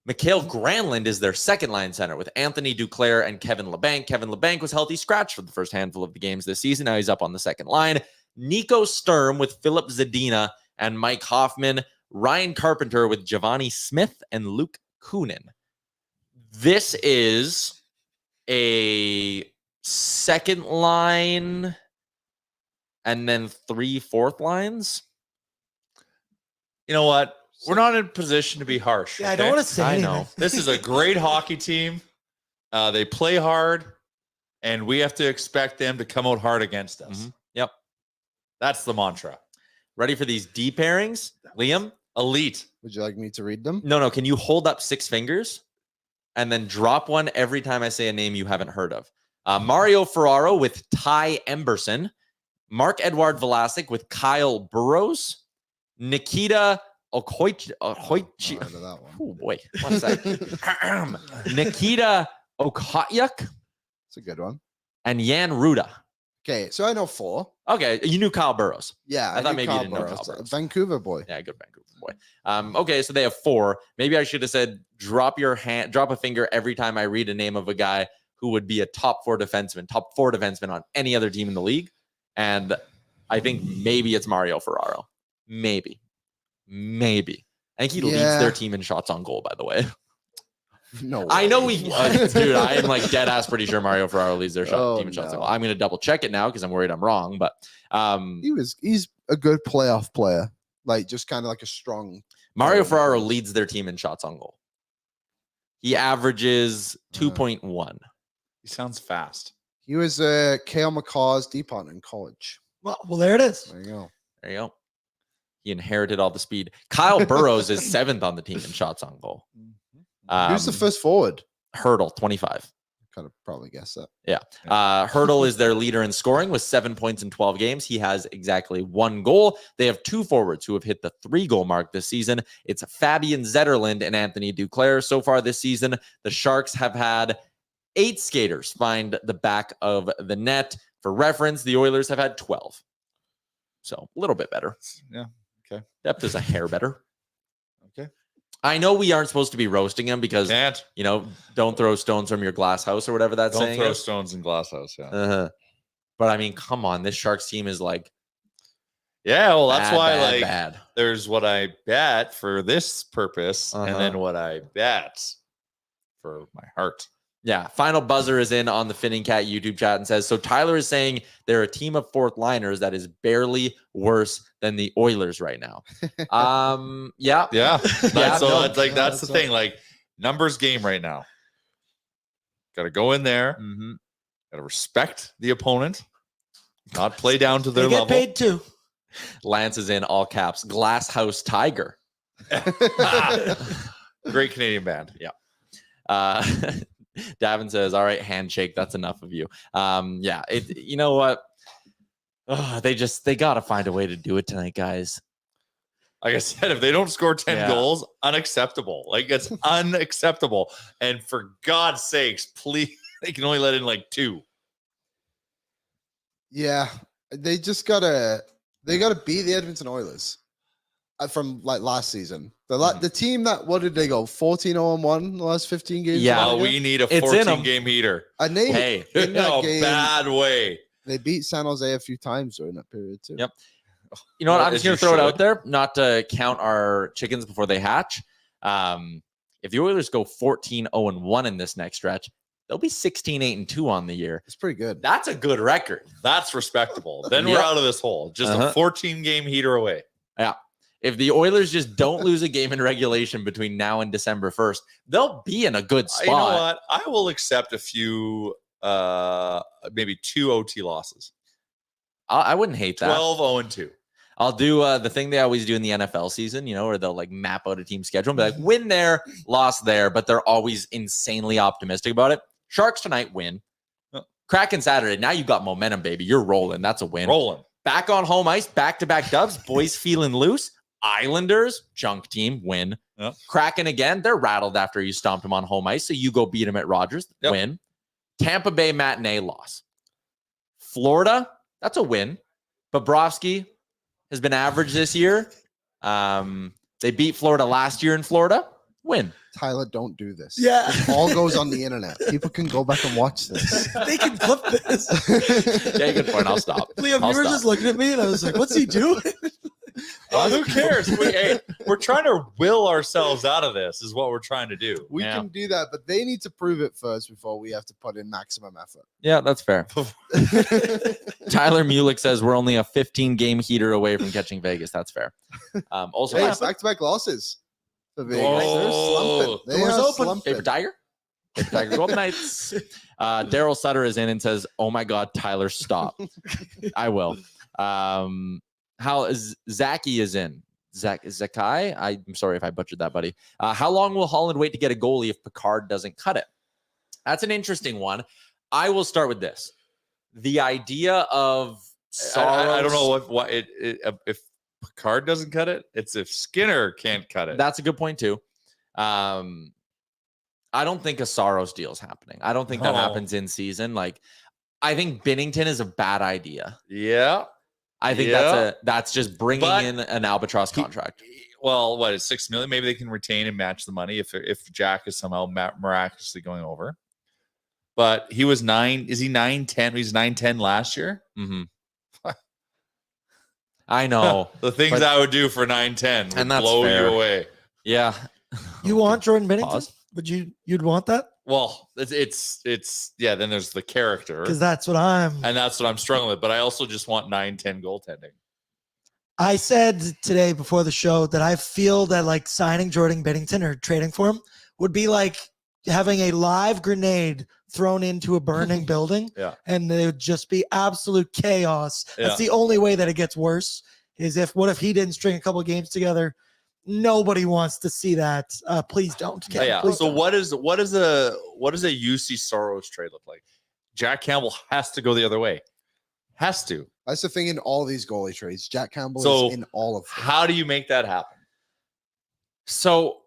Mikhail Granlund is their second line center with Anthony Duclair and Kevin Labanc. Kevin Labanc was healthy scratch for the first handful of the games this season. Now he's up on the second line. Nico Sturm with Philip Zadina and Mike Hoffman. Ryan Carpenter with Giovanni Smith and Luke Kunin. This is a second line and then 3 fourth lines. You know what? We're not in a position to be harsh. Yeah, I don't want to say I anything. know. This is a great hockey team. They play hard, and we have to expect them to come out hard against us. Mhm. Yep. That's the mantra. Ready for these D pairings? Liam? Elite. Would you like me to read them? No. Can you hold up 6 fingers and then drop one every time I say a name you haven't heard of? Mario Ferraro with Ty Emberson. Mark Edward Vlasic with Kyle Burrows. Nikita Okoichi. Never heard of that one. Oh, boy. What's that? Nikita Okotyuk It's a good one. and Jan Ruda. Okay, so I know 4. Okay, you knew Kyle Burrows. Yeah, I thought knew maybe you Kyle didn't know Burrows. Kyle Burrows. Vancouver boy. Yeah, good Vancouver boy. Okay, so they have 4. Maybe I should have said drop a finger every time I read a name of a guy who would be a top 4 defenseman on any other team in the league. And I think maybe it's Mario Ferraro. Maybe. I think he leads their team in shots on goal, by the way. No way. I know dude, I am like dead ass pretty sure Mario Ferraro leads their team in shots on goal. I'm going to double check it now because I'm worried I'm wrong, but he's a good playoff player. Like just kind of like a strong Mario Ferraro leads their team in shots on goal. He averages 2.1. He sounds fast. He was Kale McCaw's D partner in college. Well, there it is. There you go. There you go. He inherited all the speed. Kyle Burrows is 7th on the team in shots on goal. Who's the first forward? Hertl, 25. Kind of probably guess that. Yeah. Hertl is their leader in scoring with 7 points in 12 games. He has exactly 1 goal. They have 2 forwards who have hit the 3-goal mark this season. It's Fabian Zetterlund and Anthony Duclair. So far this season, the Sharks have had 8 skaters find the back of the net. For reference, the Oilers have had 12. So a little bit better. Yeah. Okay. Depth is a hair better. Okay. I know we aren't supposed to be roasting him because, Can't. don't throw stones from your glass house or whatever that's Don't saying. throw is. stones in glass house. Yeah. But I mean, come on. This Sharks team is like, Yeah. Well, that's why bad. there's what I bet for this purpose, and Uh-huh. then what I bet for my heart. Yeah, final buzzer is in on the Finning Cat YouTube chat and says, so Tyler is saying they're a team of 4th liners that is barely worse than the Oilers right now. Yeah. Yeah. That's that's the thing. Like numbers game right now. Got to go in there. Mm-hmm. Got to respect the opponent. Not play down to their They get level. paid too. Lance is in all caps. Glass House Tiger. Great Canadian band. Yeah. Davin says, all right, handshake. That's enough of you. Yeah. You know what? They got to find a way to do it tonight, guys. Like I said, if they don't score 10 goals, unacceptable. Like it's unacceptable. And for God's sakes, please, they can only let in like 2. Yeah, they gotta beat the Edmonton Oilers from like last season. The team that, what did they go 14-0-1 the last 15 games? Yeah. Well, we need a It's in 'em. 14-game heater. And they Hey. in that No, game, bad way. they beat San Jose a few times during that period too. Yep. You know what? I'm As just going you to throw it out should. there, not to count our chickens before they hatch. If the Oilers go 14-0-1 in this next stretch, they'll be 16-8-2 on the year. It's pretty good. That's a good record. That's respectable. Then we're Yep. out of this hole. Just a 14-game heater away. Yeah. If the Oilers just don't lose a game in regulation between now and December 1st, they'll be in a good spot. You know what? I will accept a few, maybe 2 OT losses. I wouldn't hate that. 12-0-2. I'll do the thing they always do in the NFL season, where they'll like map out a team schedule and be like, win there, loss there, but they're always insanely optimistic about it. Sharks tonight win. Kraken Saturday. Now you got momentum, baby. You're rolling. That's a win. Rolling. Back on home ice, back-to-back dubs. Boys feeling loose. Islanders, junk team, win. Yep. Kraken again, they're rattled after you stomped them on home ice, so you go beat them at Rogers, win. Tampa Bay matinee loss. Florida, that's a win. Bobrovsky has been average this year. They beat Florida last year in Florida, win. Tyler, don't do this. Yeah. It all goes on the internet. People can go back and watch this. They can clip this. Yeah, good point. I'll stop. Liam, I'll you were stop. just looking at me and I was like, what's he doing? Who cares? We're trying to will ourselves out of this is what we're trying to do. We can do that, but they need to prove it first before we have to put in maximum effort. Yeah, that's fair. Tyler Mulick says we're only a 15-game heater away from catching Vegas. That's fair. Also, Hey, back-to-back losses for Vegas. They're slumping. They Doors are open. slumping. Paper Tiger? Paper Tiger Golden Knights. Daryl Sutter is in and says, oh my God, Tyler, stop. I will. How is Zachy is in? Zakai? I'm sorry if I butchered that, buddy. How long will Holland wait to get a goalie if Picard doesn't cut it? That's an interesting one. I will start with this. The idea of I don't know what if Picard doesn't cut it, it's if Skinner can't cut it. That's a good point too. I don't think a Saros deal is happening. I don't think that happens in season. Like, I think Binnington is a bad idea. Yeah. I think that's just bringing in an albatross contract. Well, what is $6 million? Maybe they can retain and match the money if Jack is somehow miraculously going over. But he was 9. Is he 9-10? He was 9-10 last year. Mm-hmm. I know the things I would do for 9-10 would blow you away. Yeah. You want Jordan Binnington? Pause. Would you'd want that? Well, it's then there's the character, Because that's what I'm struggling with. But I also just want 9-10 goaltending. I said today before the show that I feel that like signing Jordan Binnington or trading for him would be like having a live grenade thrown into a burning building. Yeah. And there would just be absolute chaos. Yeah. That's the only way that it gets worse is what if he didn't string a couple of games together? Nobody wants to see that. Please don't. Ken. Yeah. Please So don't. what is a UC Saros trade look like? Jack Campbell has to go the other way. Has to. That's the thing in all these goalie trades. Jack Campbell So is in all of them. How do you make that happen? So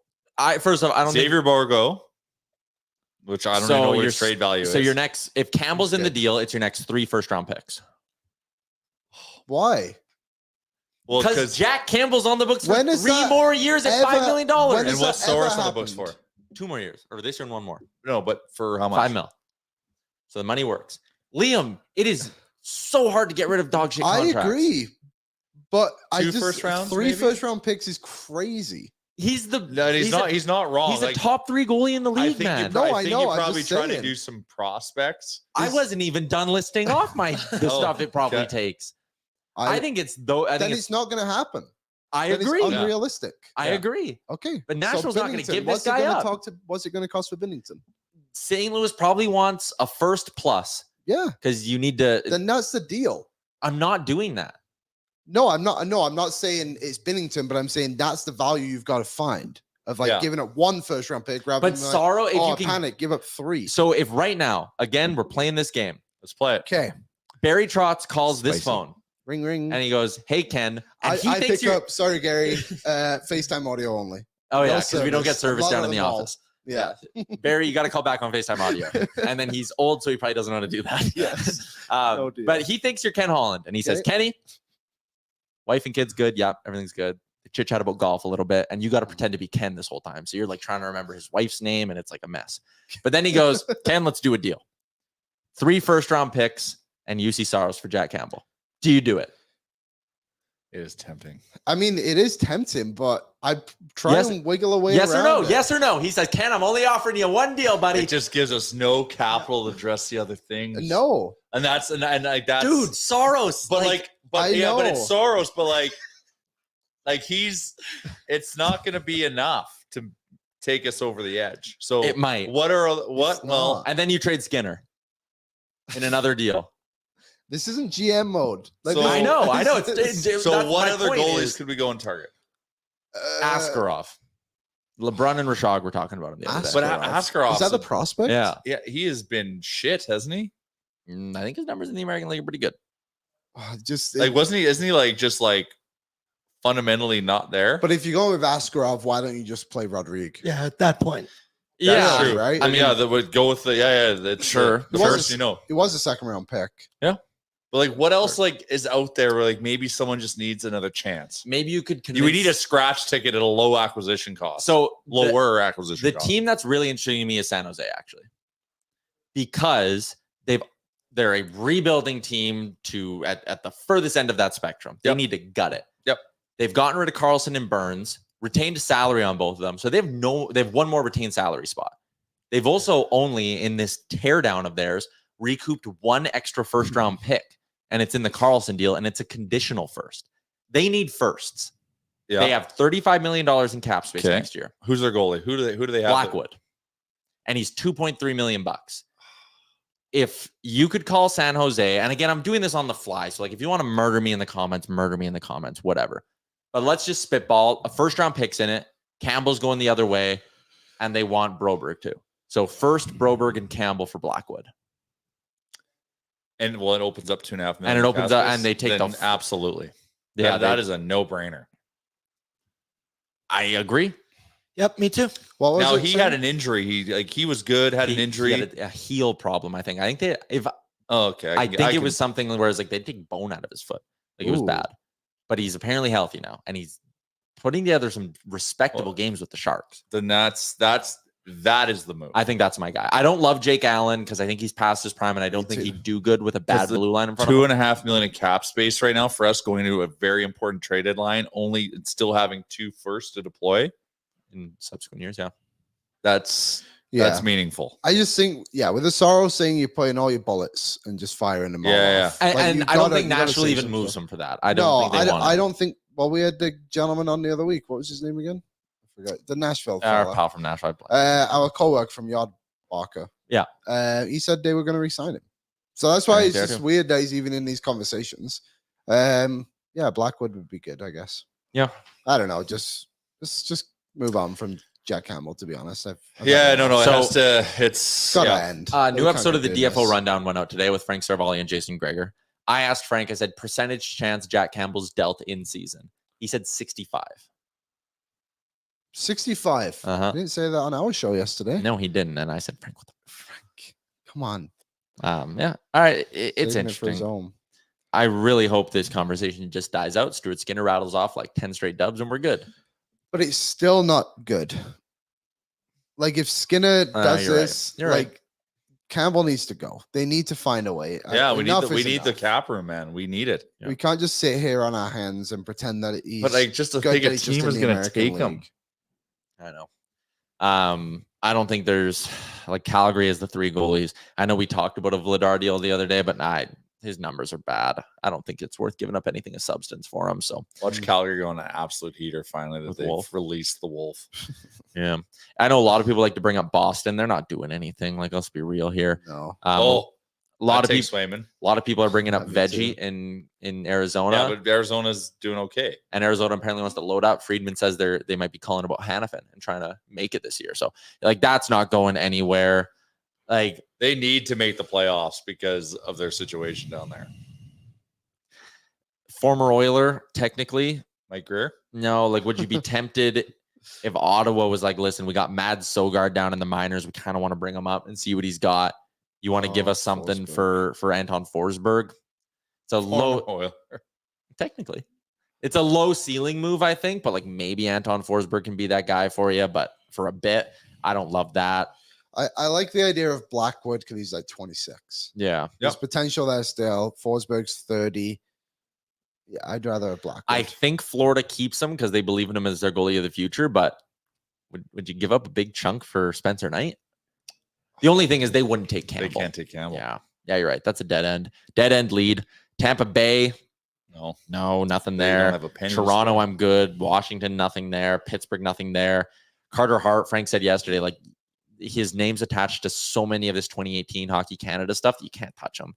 first off, I don't Xavier Borgo, which I don't even know what his trade value is. So your next, if Campbell's in the deal, it's your next 3 first-round picks. Why? Well, Because Jack Campbell's on the books for When is 3 that more years at $5 million. when and has what's that ever Soros on the books happened? for? 2 more years, or this year and 1 more. No, but for how much? $5 million. So the money works. Liam, it is so hard to get rid of dog shit contracts. I agree. But I 2 just first rounds, 3 maybe? first-round picks is crazy. He's the No, he's not wrong. He's Like, a top 3 goalie in the I league, think man. No, I think know, you're I'm probably just trying to saying. do some prospects. I wasn't even done listing off the stuff it probably okay. takes. I think it's though. I then think it's not going to happen. I Then agree. It's unrealistic. I agree. Okay. But Nashville's not gonna Binnington, give what's this it guy gonna up. What's it going to cost for Binnington? St. Louis probably wants a first plus Yeah. because you need to. Then that's the deal. I'm not doing that. No, I'm not. No, I'm not saying it's Binnington, but I'm saying that's the value you've got to find of giving up 1 first-round pick rather But than like, Sorrow, if oh, you can. panic, give up 3. So if right now, again, we're playing this game. Let's play it. Okay. Barry Trotz calls this Spicy. phone Ring, ring. and he goes, "Hey Ken," and he I thinks pick you're. up. Sorry, Gary. FaceTime audio only. Oh yeah, no because we don't get service. service I'm down not in the at all. office. Yeah. Barry, you got to call back on FaceTime audio. And then he's old, so he probably doesn't know how to do that. Yes. Oh, dear. But he thinks you're Ken Holland. And he says, Okay. Kenny, wife and kids good. Yep, everything's good. Chit chat about golf a little bit. And you got to pretend to be Ken this whole time. So you're like trying to remember his wife's name, and it's like a mess. But then he goes, Ken, let's do a deal. 3 first-round picks and UC Saros for Jack Campbell. Do you do it? It is tempting. I mean, it is tempting, but I try Yes. and wiggle away. Yes or around no? it. Yes or no? He says, Ken, I'm only offering you 1 deal, buddy. It just gives us no capital to address the other things. No. and that's and like that's Dude, Saros. But but I yeah, but know. it's Soros. But like, Like it's not going to be enough to take us over the edge. So It might. Well, And then you trade Skinner in another deal. This isn't GM mode. Like, So- this- I know. so what other goalies could we go and target? Askarov, LeBron and Rashog were talking about him the other day. But Askarov. Askarov, Is that the prospect? Yeah, he has been shit, hasn't he? I think his numbers in the American League are pretty good. Just Like, isn't he like just like fundamentally not there? But if you go with Askarov, why don't you just play Rodrigue? Yeah, at that point. Yeah, true, right? I mean, that would go with that's Sure. the It was first, It was a second round pick. But like, what else like is out there where like maybe someone just needs another chance? maybe you could convince. We need a scratch ticket at a low acquisition cost. So lower acquisition the cost. team that's really interesting to me is San Jose, actually, because they're a rebuilding team at the furthest end of that spectrum. They need to gut it. Yep. They've gotten rid of Carlson and Burns, retained a salary on both of them, so they have one more retained salary spot. They've also only in this teardown of theirs recouped one extra first round pick, and it's in the Carlson deal, and it's a conditional first. They need firsts. Yeah. They have $35 million in cap space Okay. next year. Who's their goalie? Who do they have? Blackwood. And he's $2.3 million bucks. If you could call San Jose, and again, I'm doing this on the fly. So like if you want to murder me in the comments, whatever. But let's just spitball. A first round pick's in it. Campbell's going the other way, and they want Broberg too. So first Broberg and Campbell for Blackwood. And well, it opens up $2.5 million. And it opens up, and they take then the absolutely. Yeah, that is a no-brainer. I agree. Yep, me too. What was Now it, he Sam? had an injury. He was good. Had an injury. He had a heel problem. I think Oh, okay. I think it was something where it's like they take bone out of his foot. Like it was Ooh. bad. But he's apparently healthy now, and he's putting together some respectable games with the Sharks. Then that is the move. I think that's my guy. I don't love Jake Allen because I think he's past his prime, and I don't think he'd do good with a bad the blue line in front of him. $2.5 million in cap space right now for us going into a very important trade deadline. Only still having 2 firsts to deploy In subsequent years, yeah. That's meaningful. I just think, with the Sorrow saying you're putting all your bullets and just firing them all off. And you I don't gotta- think you gotta Nashville say even some moves stuff. him for that. I don't think they want I him. don't think. Well, we had the gentleman on the other week. What was his name again? I forgot. The Nashville Our fella. pal from Nashville. Our co-worker from Yard Barker. Yeah. He said they were going to re-sign him. So that's why I it's think just they're weird that he's even in these conversations. Blackwood would be good, I guess. Yeah. I don't know. Just move on from Jack Campbell, to be honest. I've Yeah, no. It So- has to. It's gotta yeah. end. New We can't episode of the do DFO this. Rundown went out today with Frank Cervalli and Jason Greger. I asked Frank, I said, percentage chance Jack Campbell's dealt in season. He said 65. 65. Uh-huh. I didn't say that on our show yesterday. No, he didn't. And I said, Frank, what the Frank, come on. Yeah. All right. It's Saving it for his interesting. own. I really hope this conversation just dies out. Stuart Skinner rattles off like 10 straight dubs and we're good. But it's still not good. Like if Skinner does you're right. this, You're right. like Campbell needs to go. They need to find a way. Yeah, we Enough need is the enough. cap room, man. We need it. Yeah. We can't just sit here on our hands and pretend that he's. But like, just to good think that a he's just team in is the going to American take him. League. I know. I don't think there's like Calgary as the 3 goalies. I know we talked about a Vladar deal the other day, but his numbers are bad. I don't think it's worth giving up anything of substance for him. So Watch Calgary go on an absolute heater finally that With they've Wolf. released the Wolf. yeah, I know a lot of people like to bring up Boston. They're not doing anything. Like, let's be real here. No. A lot of people. Swayman. A lot of people are bringing up Me Veggie too. in Arizona, Yeah, but Arizona's doing okay. and Arizona apparently wants to load up. Friedman says they might be calling about Hannafin and trying to make it this year. So like that's not going anywhere. Like They need to make the playoffs because of their situation down there. former Oiler, technically, Mike Greer. no. Like, would you be tempted if Ottawa was like, listen, we got Mad Sogard down in the minors. We kind of want to bring him up and see what he's got. You want to give us something for Anton Forsberg? It's a low, Oiler. technically. It's a low ceiling move, I think, but like maybe Anton Forsberg can be that guy for you. But for a bit, I don't love that. I like the idea of Blackwood because he's like 26. Yeah. There's potential there still. Forsberg's 30. Yeah, I'd rather have Blackwood. I think Florida keeps him because they believe in him as their goalie of the future. But would you give up a big chunk for Spencer Knight? The only thing is they wouldn't take Campbell. They can't take Campbell. Yeah, you're right. That's a dead end lead. Tampa Bay, No, nothing They don't there. have a penny to Toronto, spend. I'm good. Washington, nothing there. Pittsburgh, nothing there. Carter Hart, Frank said yesterday, like his name's attached to so many of this 2018 Hockey Canada stuff that you can't touch him.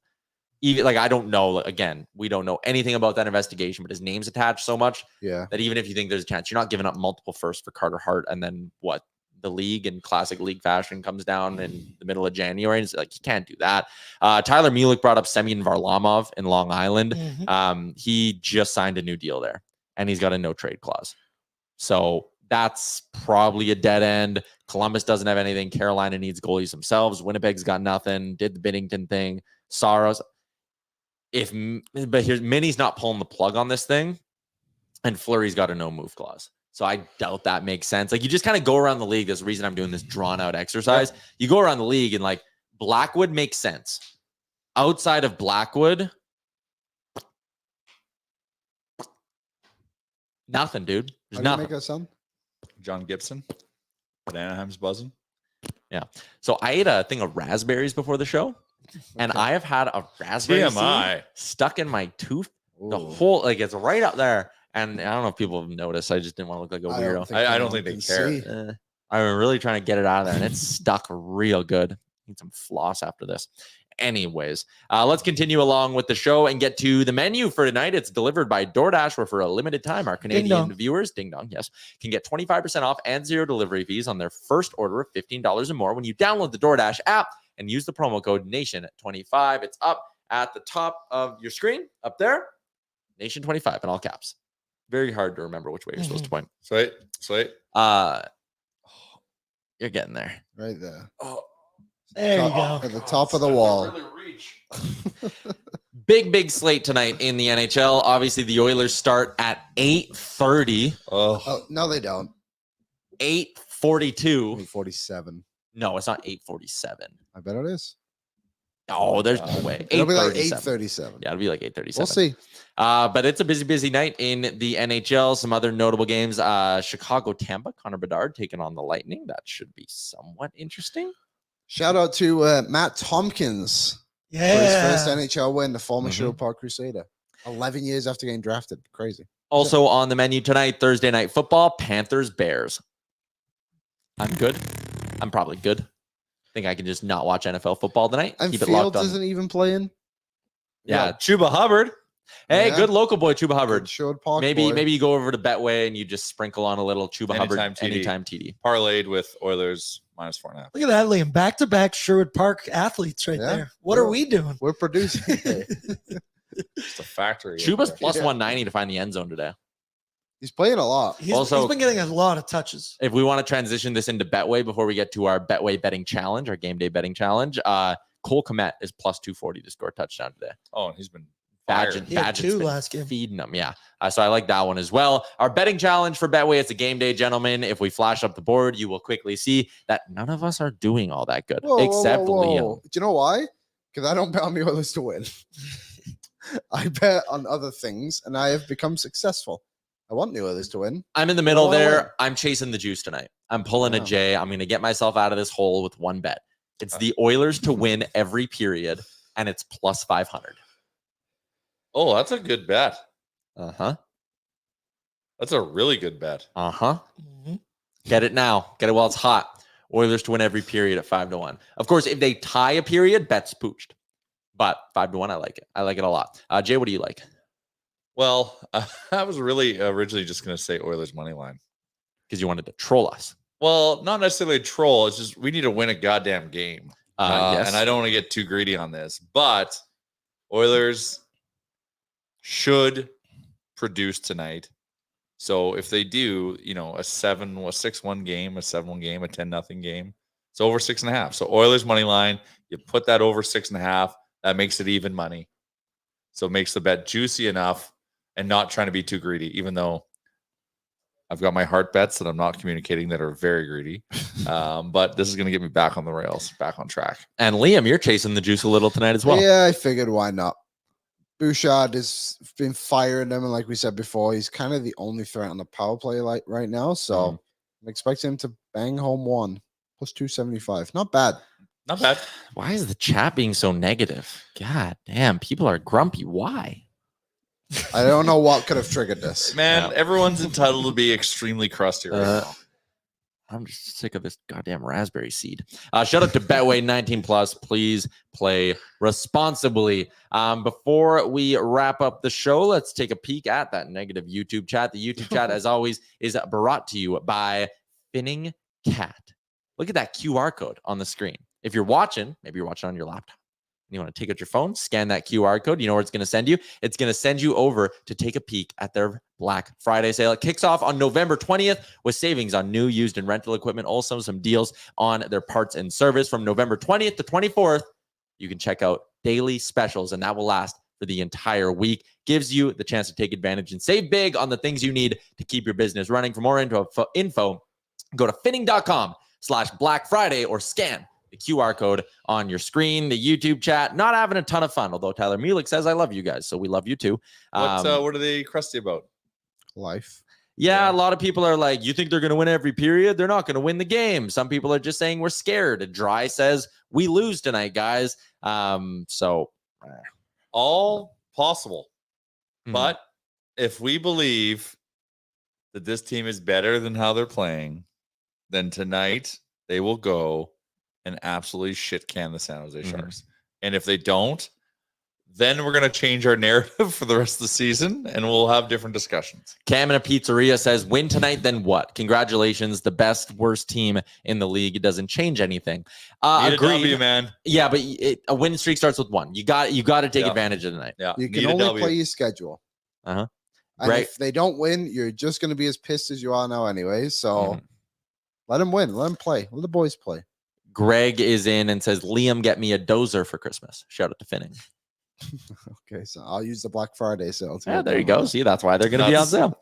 Even like I don't know. Again, we don't know anything about that investigation, but his name's attached so much that even if you think there's a chance, you're not giving up multiple firsts for Carter Hart, and then what? The league in classic league fashion comes down in the middle of January. And it's like, you can't do that. Tyler Mulick brought up Semyon Varlamov in Long Island. He just signed a new deal there and he's got a no trade clause. So that's probably a dead end. Columbus doesn't have anything. Carolina needs goalies themselves. Winnipeg's got nothing. Did the Binnington thing. Saros. But here's Minnie's not pulling the plug on this thing. And Fleury's got a no move clause. So I doubt that makes sense. Like you just kind of go around the league. There's a reason I'm doing this drawn out exercise. You go around the league and like Blackwood makes sense. Outside of Blackwood, nothing, dude. There's nothing. Make that sound? John Gibson. But Anaheim's buzzing. Yeah. So I ate a thing of raspberries before the show. And I have had a raspberry seed stuck in my tooth. The whole, like it's right up there. And I don't know if people have noticed. I just didn't want to look like a weirdo. I don't think they care. I'm really trying to get it out of there, and it's stuck real good. Need some floss after this. Anyways, let's continue along with the show and get to the menu for tonight. It's delivered by DoorDash, where for a limited time, our Canadian viewers, ding dong, yes, can get 25% off and 0 delivery fees on their first order of $15 or more when you download the DoorDash app and use the promo code NATION25. It's up at the top of your screen, up there, NATION25 in all caps. Very hard to remember which way you're supposed to point. Sweet. You're getting there. Right there. Oh, there you go. At the top of the wall. Big slate tonight in the NHL. Obviously, the Oilers start at 8:30. Oh, no, they don't. 8:42. 8:47. No, it's not 8:47. I bet it is. Oh, there's no way. It'll be like 8:37. Yeah, it'll be like 8:37. We'll see. But it's a busy night in the NHL. Some other notable games. Chicago, Tampa, Connor Bedard taking on the Lightning. That should be somewhat interesting. Shout out to Matt Tompkins for his first NHL win, the former Sherwood Ford Crusader. 11 years after getting drafted. Crazy. Also on the menu tonight, Thursday night football, Panthers, Bears. I'm good. I'm probably good. I think I can just not watch NFL football tonight. And keep it locked on. Fields isn't even playing. Yeah, Chuba Hubbard. Hey, good local boy, Chuba Hubbard. Maybe you go over to Betway and you just sprinkle on a little Chuba Hubbard anytime TD. Parlayed with Oilers -4.5. Look at that, Liam. Back-to-back Sherwood Park athletes right there. What are we doing? We're producing. It's a factory. Chuba's plus 190 to find the end zone today. He's playing a lot. He's been getting a lot of touches. If we want to transition this into Betway before we get to our Betway betting challenge, our game day betting challenge, Cole Kmet is plus 240 to score a touchdown today. Oh, and he's been Badgett's last game. Feeding them, yeah. So I like that one as well. Our betting challenge for Betway, it's a game day, gentlemen. If we flash up the board, you will quickly see that none of us are doing all that good, except Liam. Do you know why? Because I don't bet on the Oilers to win. I bet on other things, and I have become successful. I want the Oilers to win. I'm in the middle there. I'm chasing the juice tonight. I'm pulling a J. I'm going to get myself out of this hole with one bet. It's the Oilers to win every period, and it's plus 500. Oh, that's a good bet. Uh-huh. That's a really good bet. Uh-huh. Get it now. Get it while it's hot. Oilers to win every period at 5-1. Of course, if they tie a period, bet's pooched. But 5-1, I like it. I like it a lot. Jay, what do you like? Well, I was really originally just going to say Oilers money line. Because you wanted to troll us. Well, not necessarily a troll. It's just we need to win a goddamn game. Yes. And I don't want to get too greedy on this. But Oilers should produce tonight. So if they do, a 6-1 game, a 7-1 game, a 10-0 game, it's over 6.5. So Oilers money line, you put that over 6.5, that makes it even money. So it makes the bet juicy enough and not trying to be too greedy, even though I've got my heart bets that I'm not communicating that are very greedy. But this is going to get me back on the rails, back on track. And Liam, you're chasing the juice a little tonight as well. Yeah, I figured why not. Bouchard has been firing them, and like we said before, he's kind of the only threat on the power play right now. So I'm expecting him to bang home one plus 275. Not bad. Not bad. Why is the chat being so negative? God damn, people are grumpy. Why? I don't know what could have triggered this. Man, everyone's entitled to be extremely crusty right now. I'm just sick of this goddamn raspberry seed. Shout out to Betway 19 plus. Please play responsibly. Before we wrap up the show, let's take a peek at that negative YouTube chat. The YouTube chat, as always, is brought to you by Finning Cat. Look at that QR code on the screen. If you're watching, maybe you're watching on your laptop. You want to take out your phone, scan that QR code. You know where it's going to send you? It's going to send you over to take a peek at their Black Friday sale. It kicks off on November 20th with savings on new, used, and rental equipment. Also, some deals on their parts and service from November 20th to 24th. You can check out daily specials, and that will last for the entire week. Gives you the chance to take advantage and save big on the things you need to keep your business running. For more info, go to finning.com/Black Friday or scan the QR code on your screen. The YouTube chat, not having a ton of fun, although Tyler Mulick says, I love you guys, so we love you too. What are they crusty about? Life. Yeah, a lot of people are like, you think they're going to win every period? They're not going to win the game. Some people are just saying we're scared. Dry says, we lose tonight, guys. All possible. Mhm. But if we believe that this team is better than how they're playing, then tonight they will go and absolutely shit can the San Jose Sharks. And if they don't, then we're going to change our narrative for the rest of the season and we'll have different discussions. Cam in a pizzeria says, win tonight, then what? Congratulations. The best, worst team in the league. It doesn't change anything. Need a Agreed. W, man. Yeah, but a win streak starts with one. You got to take advantage of the night. Yeah. You Need can a only W. play your schedule. Uh-huh. And Right. if they don't win, you're just going to be as pissed as you are now anyway. So Mhm. let them win. Let them play. Let the boys play. Greg is in and says, Liam, get me a dozer for Christmas. Shout out to Finning. Okay, so I'll use the Black Friday sale. to Yeah, get there you them go. on See, that's why they're going to be on Nuts. sale.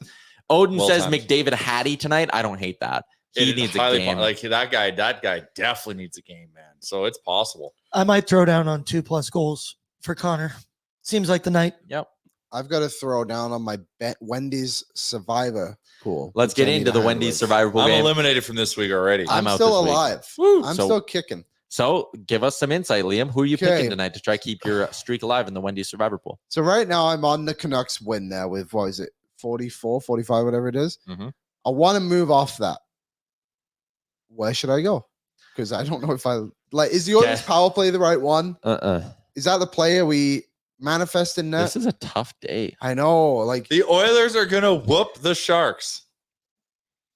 Odin Well says timed. McDavid Hattie tonight. I don't hate that. He It needs a highly game. like that guy definitely needs a game, man. So it's possible. I might throw down on 2+ goals for Connor. Seems like the night. Yep. I've got to throw down on my Wendy's Survivor pool. Let's which get I need into a the hand Wendy's with. Survivor Pool I'm game. eliminated from this week already. I'm I'm out still this week. alive. Woo. I'm So- still kicking. So give us some insight, Liam. Who are you Okay. picking tonight to try keep your streak alive in the Wendy's Survivor Pool? So right now I'm on the Canucks win there with, what is it, 44, 45, whatever it is. Mhm. I want to move off that. Where should I go? Because I don't know if I like. Is the Oilers Okay. power play the right one? Uh-uh. Is that the player we manifest in that? This is a tough day. I know. Like The Oilers are going to whoop the Sharks.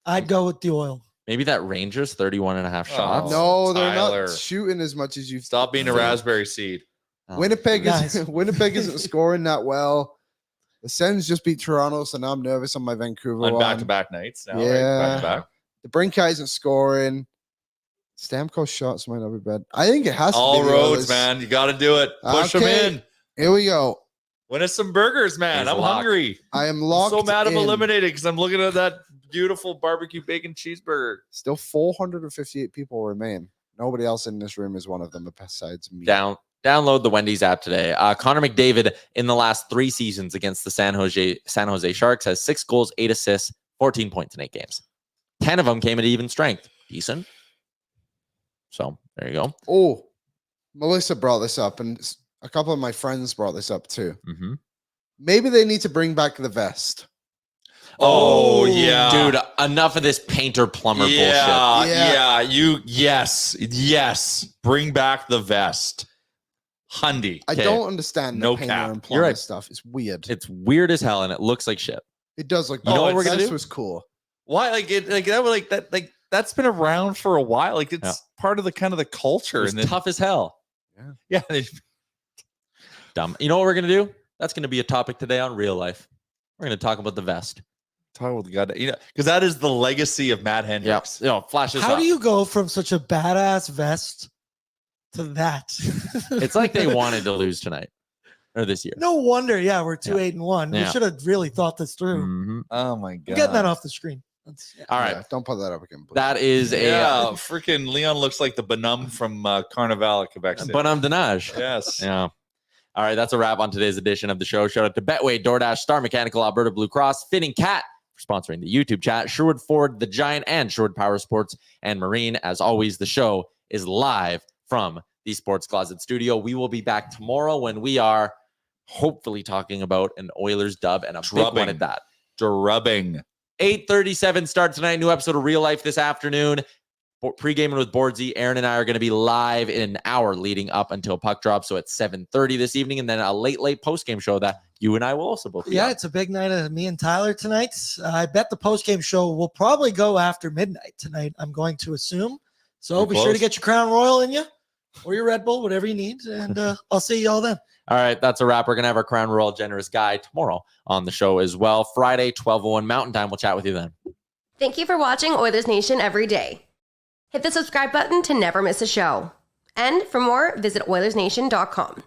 I'd go with the oil. Maybe that Rangers 31.5 Oh. shots. no, they're Tyler. not shooting as much as you Stop being a think. raspberry seed. Oh. Winnipeg Guys. is Winnipeg isn't scoring that well. The Sens just beat Toronto, so now I'm nervous on my Vancouver On one. back-to-back nights now, right? Yeah. Back-to-back. The Brinkai isn't scoring. Stamkos shots might not be bad. I think it has to All be the roads, Oilers. man. You got to do it. Push them Okay. in. Here we go. Win us some burgers, man. He's I'm locked. hungry. I am I'm locked. so mad I'm in. eliminated because I'm looking at that beautiful barbecue bacon cheeseburger. Still 458 people remain. Nobody else in this room is one of them besides me. Download the Wendy's app today. Connor McDavid in the last 3 seasons against the San Jose Sharks has 6 goals, 8 assists, 14 points in 8 games. 10 of them came at even strength. Decent. So there you go. Oh, Melissa brought this up, and a couple of my friends brought this up too. Mm-hmm. Maybe they need to bring back the vest. Oh, yeah. Dude, enough of this painter plumber bullshit. Yeah. Yes. Bring back the vest. Hundy. I Okay. don't understand No the painter cap. and You're plumber right. stuff. It's weird. It's weird as hell and it looks like shit. It does look. You know what we're gonna This do? was cool. Why? That's been around for a while. Like it's part of the kind of the culture. It's And then, tough as hell. yeah. Dumb. You know what we're going to do? That's going to be a topic today on Real Life. We're going to talk about the vest. Talk about the god, because that is the legacy of Matt Hendricks. You know, flash this How up. do you go from such a badass vest to that? It's like they wanted to lose tonight or this year. No wonder. Yeah, we're 2-8-1. We Yeah. should have really thought this through. Mhm. Oh my I'm god. getting that off the screen. All right. Yeah, don't put that up again. Please. That is a Yeah, freaking Leon looks like the Bonhomme from Carnival at Quebec City. Bonhomme de Nage. Yes. Yeah. All right. That's a wrap on today's edition of the show. Shout out to Betway, DoorDash, Star Mechanical, Alberta Blue Cross, Fitting Cat for sponsoring the YouTube chat, Sherwood Ford, the Giant, and Sherwood Power Sports and Marine. As always, the show is live from the Sports Closet studio. We will be back tomorrow when we are hopefully talking about an Oilers dub and a big one at that. Drubbing. 8:37 start tonight. New episode of Real Life this afternoon. Pre-gaming with Boardsy. Aaron and I are going to be live in an hour leading up until puck drop. So at 7:30 this evening, and then a late post-game show that you and I will also both be on. It's a big night of me and Tyler tonight. I bet the post-game show will probably go after midnight tonight, I'm going to assume. So be sure to get your Crown Royal in you or your Red Bull, whatever you need. And I'll see you all then. All right, that's a wrap. We're going to have our Crown Royal Generous guy tomorrow on the show as well. Friday, 12:01 Mountain Time. We'll chat with you then. Thank you for watching Oilers Nation Every Day. Hit the subscribe button to never miss a show. And for more, visit OilersNation.com.